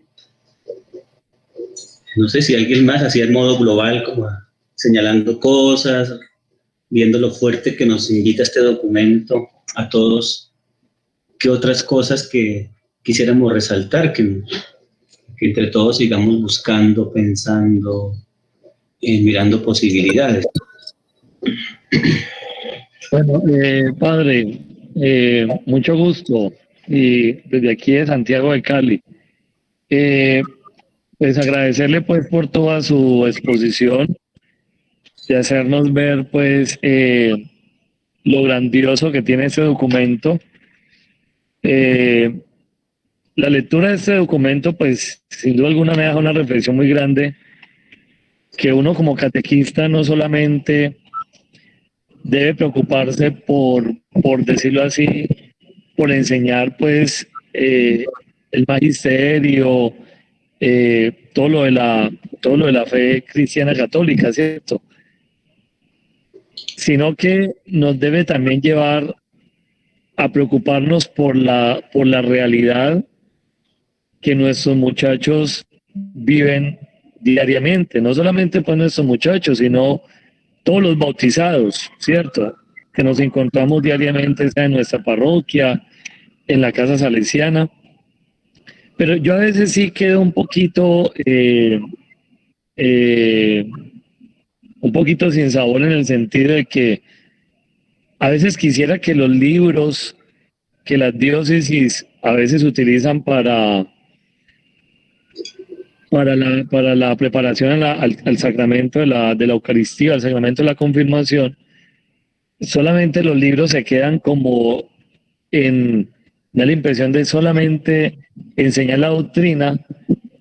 S5: No sé si alguien más, así en modo global, como señalando cosas, viendo lo fuerte que nos invita este documento a todos. ¿Qué otras cosas que quisiéramos resaltar? Que entre todos sigamos buscando, pensando, mirando posibilidades.
S12: Bueno, padre, mucho gusto. Y desde aquí de Santiago de Cali, pues agradecerle pues por toda su exposición, de hacernos ver pues lo grandioso que tiene este documento. La lectura de este documento pues sin duda alguna me deja una reflexión muy grande, que uno como catequista no solamente debe preocuparse por decirlo así, por enseñar pues el magisterio, todo lo de la fe cristiana católica, ¿cierto? Sino que nos debe también llevar a preocuparnos por la realidad que nuestros muchachos viven diariamente, no solamente pues nuestros muchachos, sino todos los bautizados, ¿cierto? Que nos encontramos diariamente, sea en nuestra parroquia, en la casa salesiana. Pero yo a veces sí quedo un poquito sin sabor, en el sentido de que a veces quisiera que los libros que las diócesis a veces utilizan para la preparación al sacramento de la Eucaristía, al sacramento de la confirmación, solamente los libros se quedan como da la impresión de solamente enseñar la doctrina,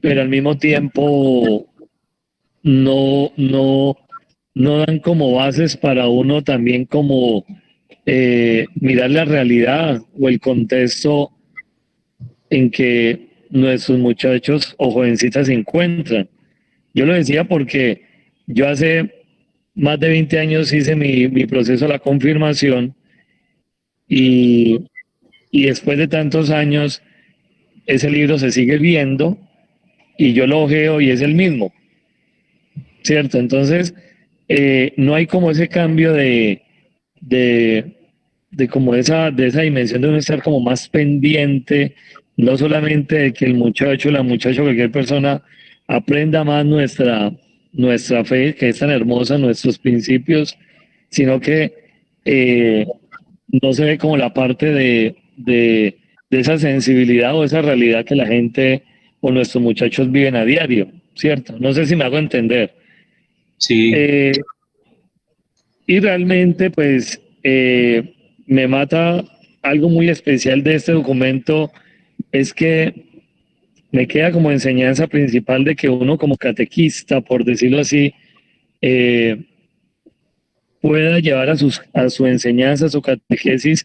S12: pero al mismo tiempo no dan como bases para uno también como mirar la realidad o el contexto en que nuestros muchachos o jovencitas se encuentran. Yo lo decía porque yo hace más de 20 años hice mi proceso de la confirmación y después de tantos años ese libro se sigue viendo y yo lo ojeo y es el mismo, ¿cierto? Entonces no hay como ese cambio de como esa dimensión de uno estar como más pendiente, no solamente de que el muchacho, la muchacha, cualquier persona aprenda más nuestra fe, que es tan hermosa, nuestros principios, sino que no se ve como la parte de esa sensibilidad o esa realidad que la gente o nuestros muchachos viven a diario, ¿cierto? No sé si me hago entender.
S5: Sí.
S12: Y realmente, pues, me mata algo muy especial de este documento, es que me queda como enseñanza principal de que uno como catequista, por decirlo así, pueda llevar a su enseñanza, a su catequesis,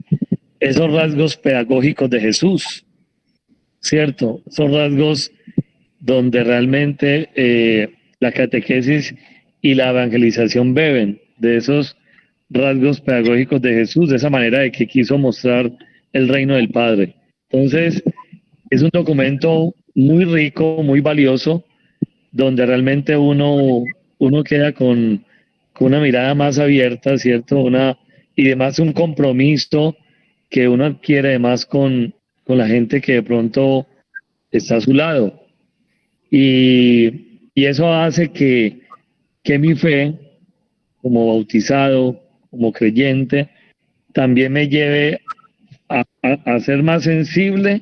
S12: esos rasgos pedagógicos de Jesús, ¿cierto? Esos rasgos donde realmente la catequesis y la evangelización beben de esos rasgos pedagógicos de Jesús, de esa manera de que quiso mostrar el reino del Padre. Entonces, es un documento muy rico, muy valioso, donde realmente uno queda con una mirada más abierta, ¿cierto? Y además un compromiso que uno adquiere además con la gente que de pronto está a su lado. Y eso hace que mi fe, como bautizado, como creyente, también me lleve a ser más sensible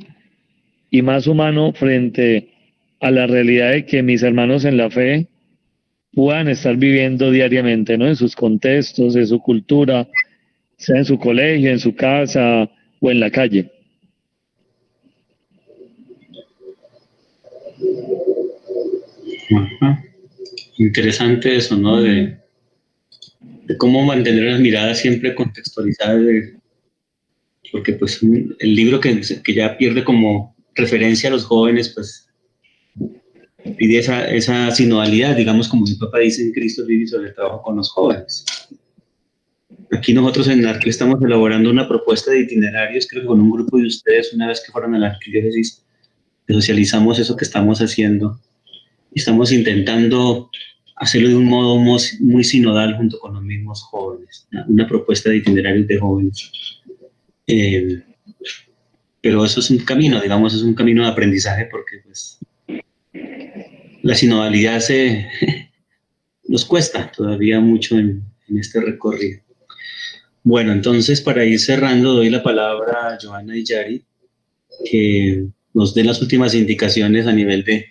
S12: y más humano frente a la realidad de que mis hermanos en la fe puedan estar viviendo diariamente, ¿no? En sus contextos, en su cultura, sea en su colegio, en su casa o en la calle.
S5: Ajá. Interesante eso, ¿no? De cómo mantener las miradas siempre contextualizadas, porque pues el libro que ya pierde como referencia a los jóvenes, pues pide esa sinodalidad, digamos, como mi papá dice en Cristo vive sobre el trabajo con los jóvenes. Aquí nosotros en Arquio estamos elaborando una propuesta de itinerarios, creo que con un grupo de ustedes, una vez que fueron a la arquidiócesis, socializamos eso que estamos haciendo. Y estamos intentando hacerlo de un modo muy sinodal junto con los mismos jóvenes, una propuesta de itinerarios de jóvenes. Pero eso es un camino, digamos, es un camino de aprendizaje porque pues la sinodalidad nos cuesta todavía mucho en este recorrido. Bueno, entonces para ir cerrando doy la palabra a Johanna y Yari, que nos den las últimas indicaciones a nivel del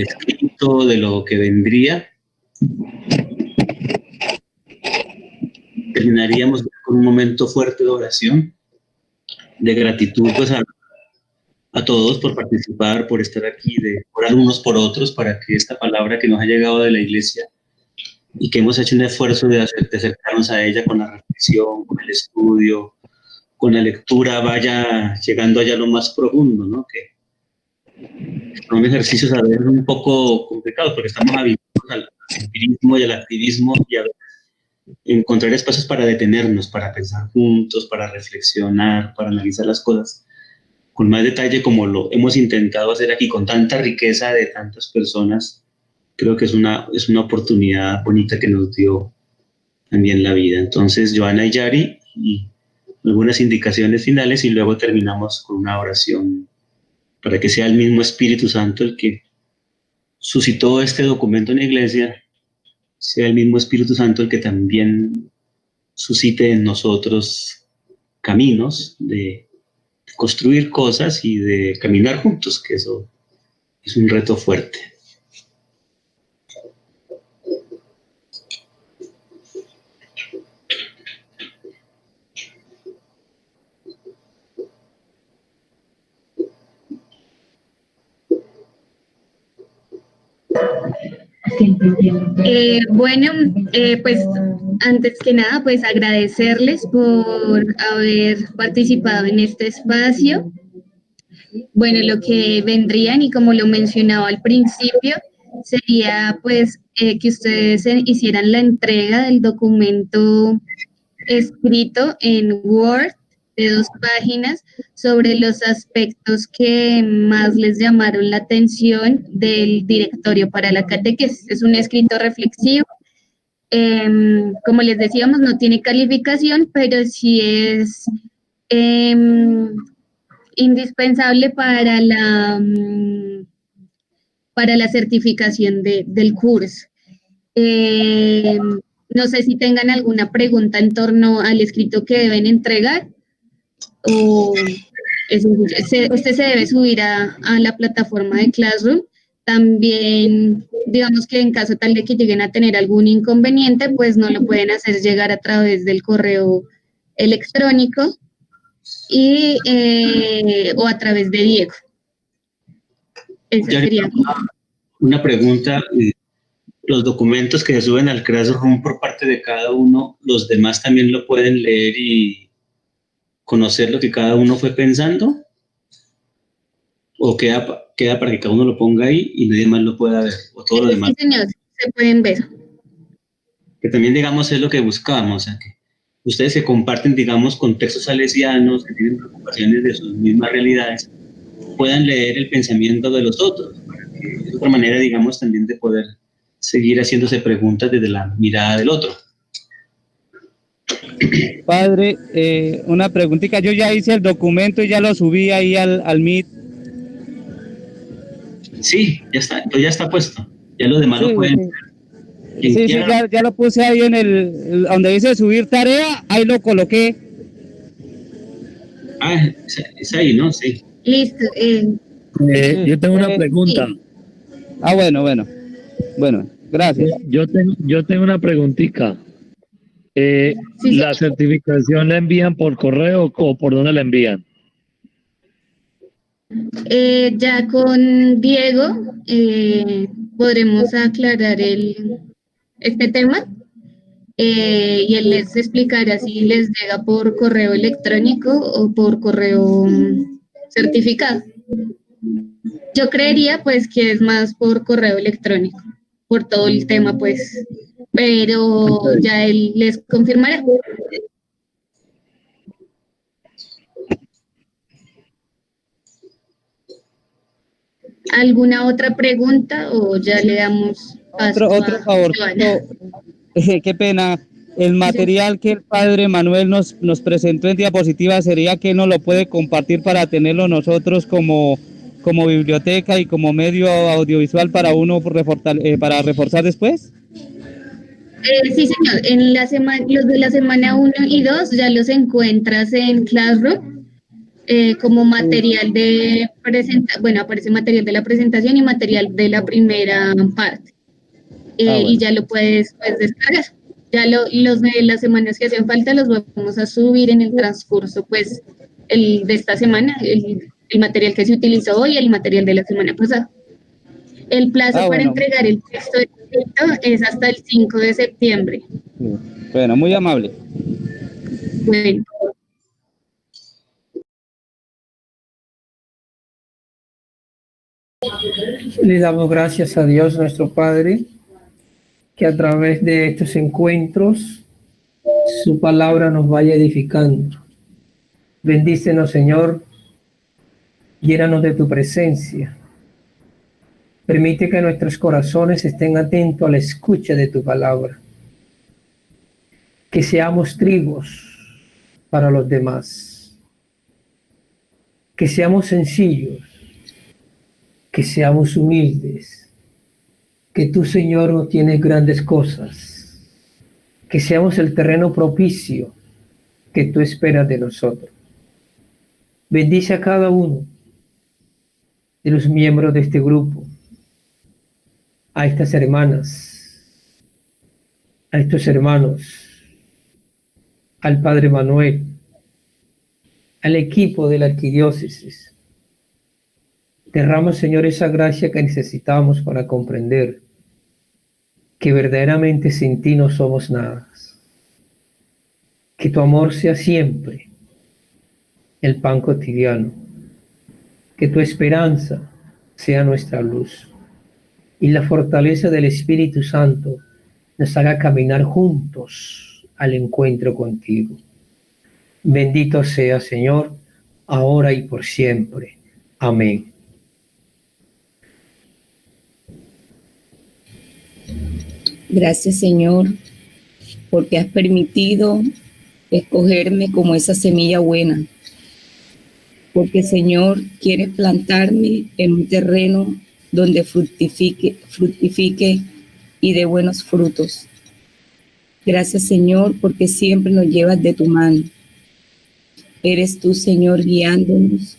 S5: escrito, de lo que vendría. Terminaríamos con un momento fuerte de oración, de gratitud pues a todos por participar, por estar aquí, de orar unos por otros para que esta palabra que nos ha llegado de la Iglesia y que hemos hecho un esfuerzo de acercarnos a ella con la reflexión, con el estudio, con la lectura, vaya llegando allá a lo más profundo, ¿no? Que son ejercicios a veces un poco complicados porque estamos habituados al empirismo y al activismo y a encontrar espacios para detenernos, para pensar juntos, para reflexionar, para analizar las cosas con más detalle como lo hemos intentado hacer aquí con tanta riqueza de tantas personas. Creo que es una oportunidad bonita que nos dio también la vida. Entonces, Joana y Yari, y algunas indicaciones finales y luego terminamos con una oración para que sea el mismo Espíritu Santo el que suscitó este documento en la iglesia, sea el mismo Espíritu Santo el que también suscite en nosotros caminos de construir cosas y de caminar juntos, que eso es un reto fuerte.
S1: Bueno, pues antes que nada, pues agradecerles por haber participado en este espacio. Bueno, lo que vendrían, y como lo mencionaba al principio, sería pues que ustedes hicieran la entrega del documento escrito en Word de 2 páginas sobre los aspectos que más les llamaron la atención del directorio para la catequesis. Es un escrito reflexivo. Como les decíamos, no tiene calificación, pero sí es indispensable para la certificación del curso. No sé si tengan alguna pregunta en torno al escrito que deben entregar, o usted se debe subir a la plataforma de Classroom. También, digamos que en caso tal de que lleguen a tener algún inconveniente, pues no lo pueden hacer llegar a través del correo electrónico y o a través de Diego. Esa sería
S5: una pregunta. Los documentos que se suben al Classroom por parte de cada uno, ¿los demás también lo pueden leer y conocer lo que cada uno fue pensando? ¿O queda para que cada uno lo ponga ahí y nadie más lo pueda ver? ¿O todo lo demás?
S1: Sí, señor, se pueden ver.
S5: Que también, digamos, es lo que buscábamos, o sea, que ustedes se comparten, digamos, contextos salesianos, que tienen preocupaciones de sus mismas realidades, puedan leer el pensamiento de los otros, para que es otra manera, digamos, también de poder seguir haciéndose preguntas desde la mirada del otro.
S13: Padre, una preguntita. Yo ya hice el documento y ya lo subí ahí al Meet.
S5: Sí, ya está puesto. Ya los demás
S13: Sí,
S5: lo pueden.
S13: Sí, ya lo puse ahí en donde dice subir tarea, ahí lo coloqué.
S5: Ah, es ahí, ¿no? Sí.
S1: Listo.
S12: Yo tengo una pregunta.
S13: Sí. Ah, bueno, gracias.
S12: Yo tengo una preguntita. ¿La certificación la envían por correo o por dónde la envían?
S1: Ya con Diego podremos aclarar este tema y él les explicará si les llega por correo electrónico o por correo certificado. Yo creería pues que es más por correo electrónico, por todo el tema pues, pero ya él les confirmará. ¿Alguna otra pregunta o ya le damos paso
S13: Otro favor, qué pena. El material que el padre Manuel nos presentó en diapositiva, ¿sería que no lo puede compartir para tenerlo nosotros como biblioteca y como medio audiovisual para uno para reforzar después?
S1: Sí, señor. Los de la semana 1 y 2 ya los encuentras en Classroom como material de presentación. Bueno, aparece material de la presentación y material de la primera parte. Bueno. Y ya lo puedes descargar. Ya los de las semanas que hacen falta los vamos a subir en el transcurso, pues, de esta semana, el material que se utilizó hoy y el material de la semana pasada. El plazo para entregar el texto escrito es hasta el 5 de septiembre.
S13: Bueno, muy amable.
S1: Bueno.
S6: Le damos gracias a Dios nuestro Padre, que a través de estos encuentros su palabra nos vaya edificando. Bendícenos, Señor, llénanos de tu presencia. Permite que nuestros corazones estén atentos a la escucha de tu palabra. que seamos trigos para los demás, que seamos sencillos, que seamos humildes, que tú, Señor, no tienes grandes cosas, que seamos el terreno propicio que tú esperas de nosotros. Bendice a cada uno de los miembros de este grupo, a estas hermanas, a estos hermanos, al Padre Manuel, al equipo de la arquidiócesis. Derrama, Señor, esa gracia que necesitamos para comprender que verdaderamente sin ti no somos nada. Que tu amor sea siempre el pan cotidiano. Que tu esperanza sea nuestra luz. Y la fortaleza del Espíritu Santo nos haga caminar juntos al encuentro contigo. Bendito sea, Señor, ahora y por siempre. Amén.
S14: Gracias, Señor, porque has permitido escogerme como esa semilla buena. Porque, Señor, quieres plantarme en un terreno donde fructifique y dé buenos frutos. Gracias, Señor, porque siempre nos llevas de tu mano. Eres tú, Señor, guiándonos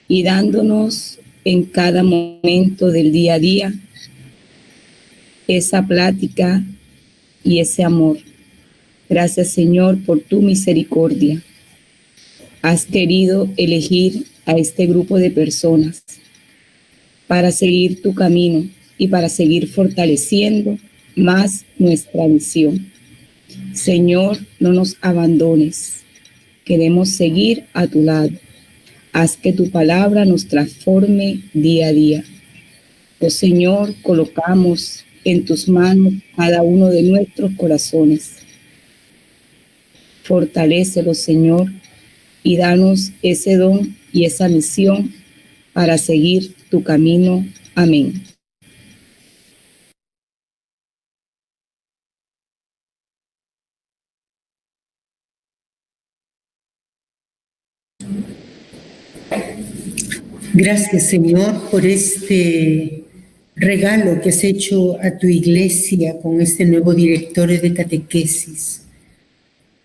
S14: y dándonos en cada momento del día a día esa plática y ese amor. Gracias, Señor, por tu misericordia. Has querido elegir a este grupo de personas para seguir tu camino y para seguir fortaleciendo más nuestra misión. Señor, no nos abandones. Queremos seguir a tu lado. Haz que tu palabra nos transforme día a día. Oh Señor, colocamos en tus manos cada uno de nuestros corazones. Fortalécelos, Señor, y danos ese don y esa misión para seguir tu camino. Amén.
S10: Gracias, Señor, por este regalo que has hecho a tu iglesia con este nuevo directorio de catequesis.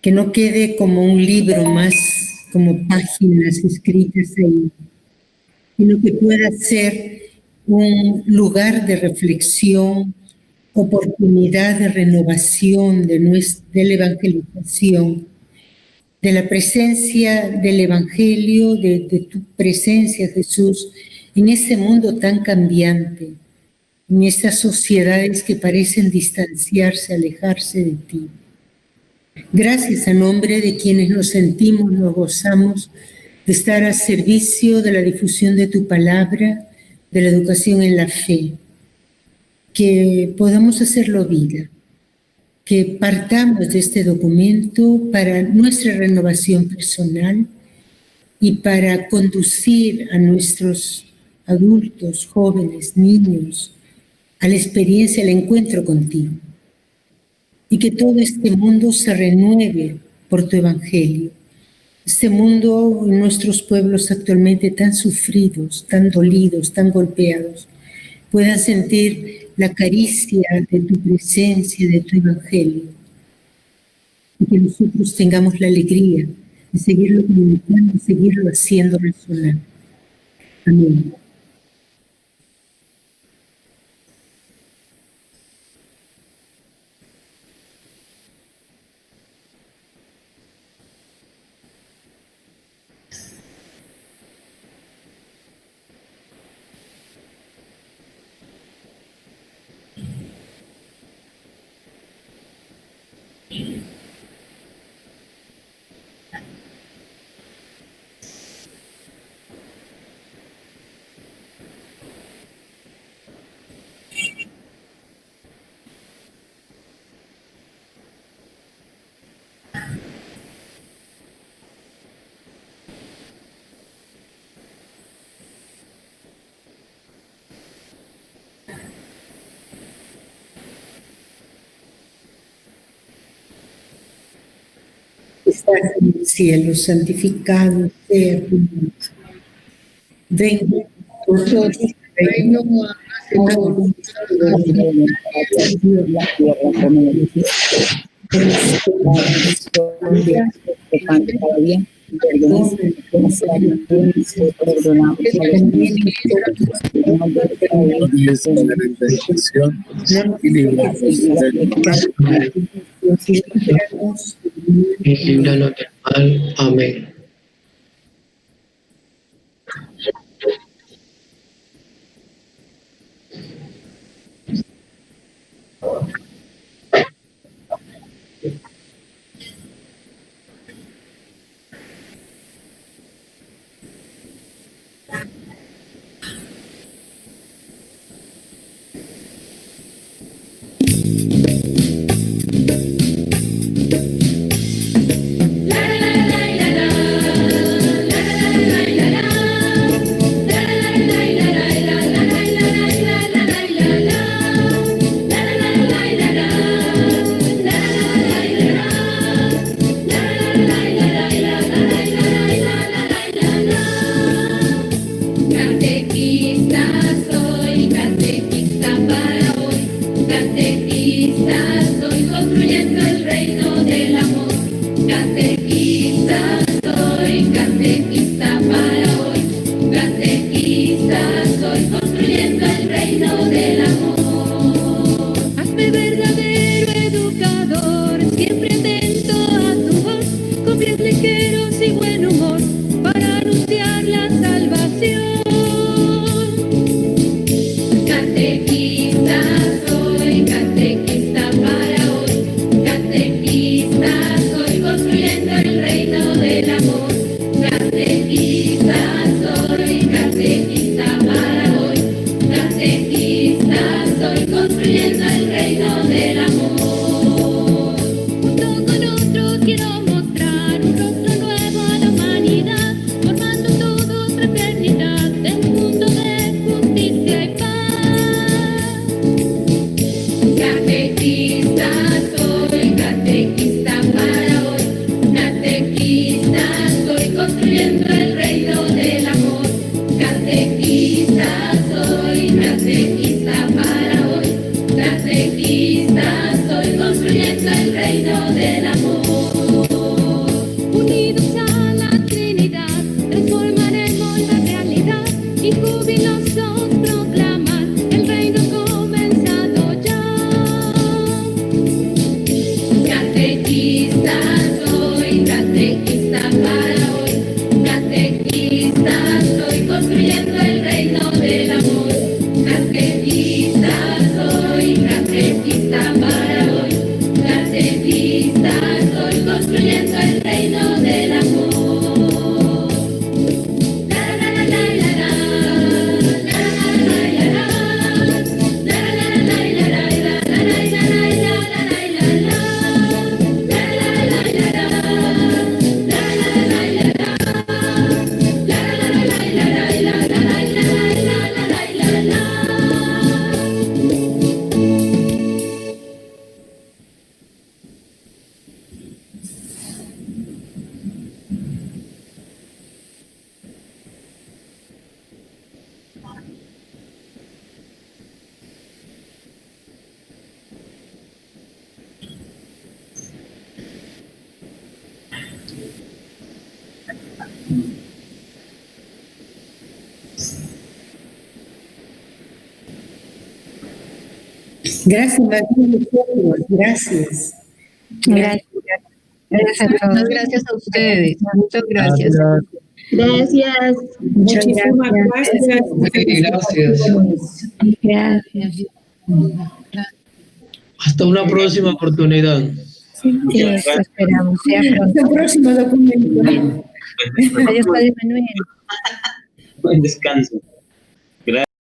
S10: Que no quede como un libro más, como páginas escritas ahí, sino que pueda ser un lugar de reflexión, oportunidad de renovación de la evangelización, de la presencia del Evangelio, de tu presencia, Jesús, en este mundo tan cambiante, en estas sociedades que parecen distanciarse, alejarse de ti. Gracias a nombre de quienes nos sentimos, nos gozamos de estar a servicio de la difusión de tu palabra, de la educación en la fe, que podamos hacerlo vida, que partamos de este documento para nuestra renovación personal y para conducir a nuestros adultos, jóvenes, niños, a la experiencia, al encuentro contigo. Y que todo este mundo se renueve por tu evangelio. Este mundo, en nuestros pueblos actualmente tan sufridos, tan dolidos, tan golpeados, puedan sentir la caricia de tu presencia, de tu evangelio. Y que nosotros tengamos la alegría de seguirlo comunicando, de seguirlo haciendo resonar. Amén. que estás en el cielo, santificado sea tu nombre. Venga a nosotros el reino, hágase tu voluntad en la tierra como en el cielo.
S15: Y líbranos del mal. Amén.
S10: Gracias, María. Gracias.
S8: Gracias. Gracias a todos.
S2: Muchas gracias a ustedes. Muchas gracias.
S1: Gracias.
S10: Muchísimas gracias.
S8: Gracias.
S15: Hasta una próxima oportunidad.
S8: Sí, eso esperamos. Sea pronto.
S10: Hasta el próximo documento.
S8: Adiós, Padre Manuel.
S5: Buen descanso.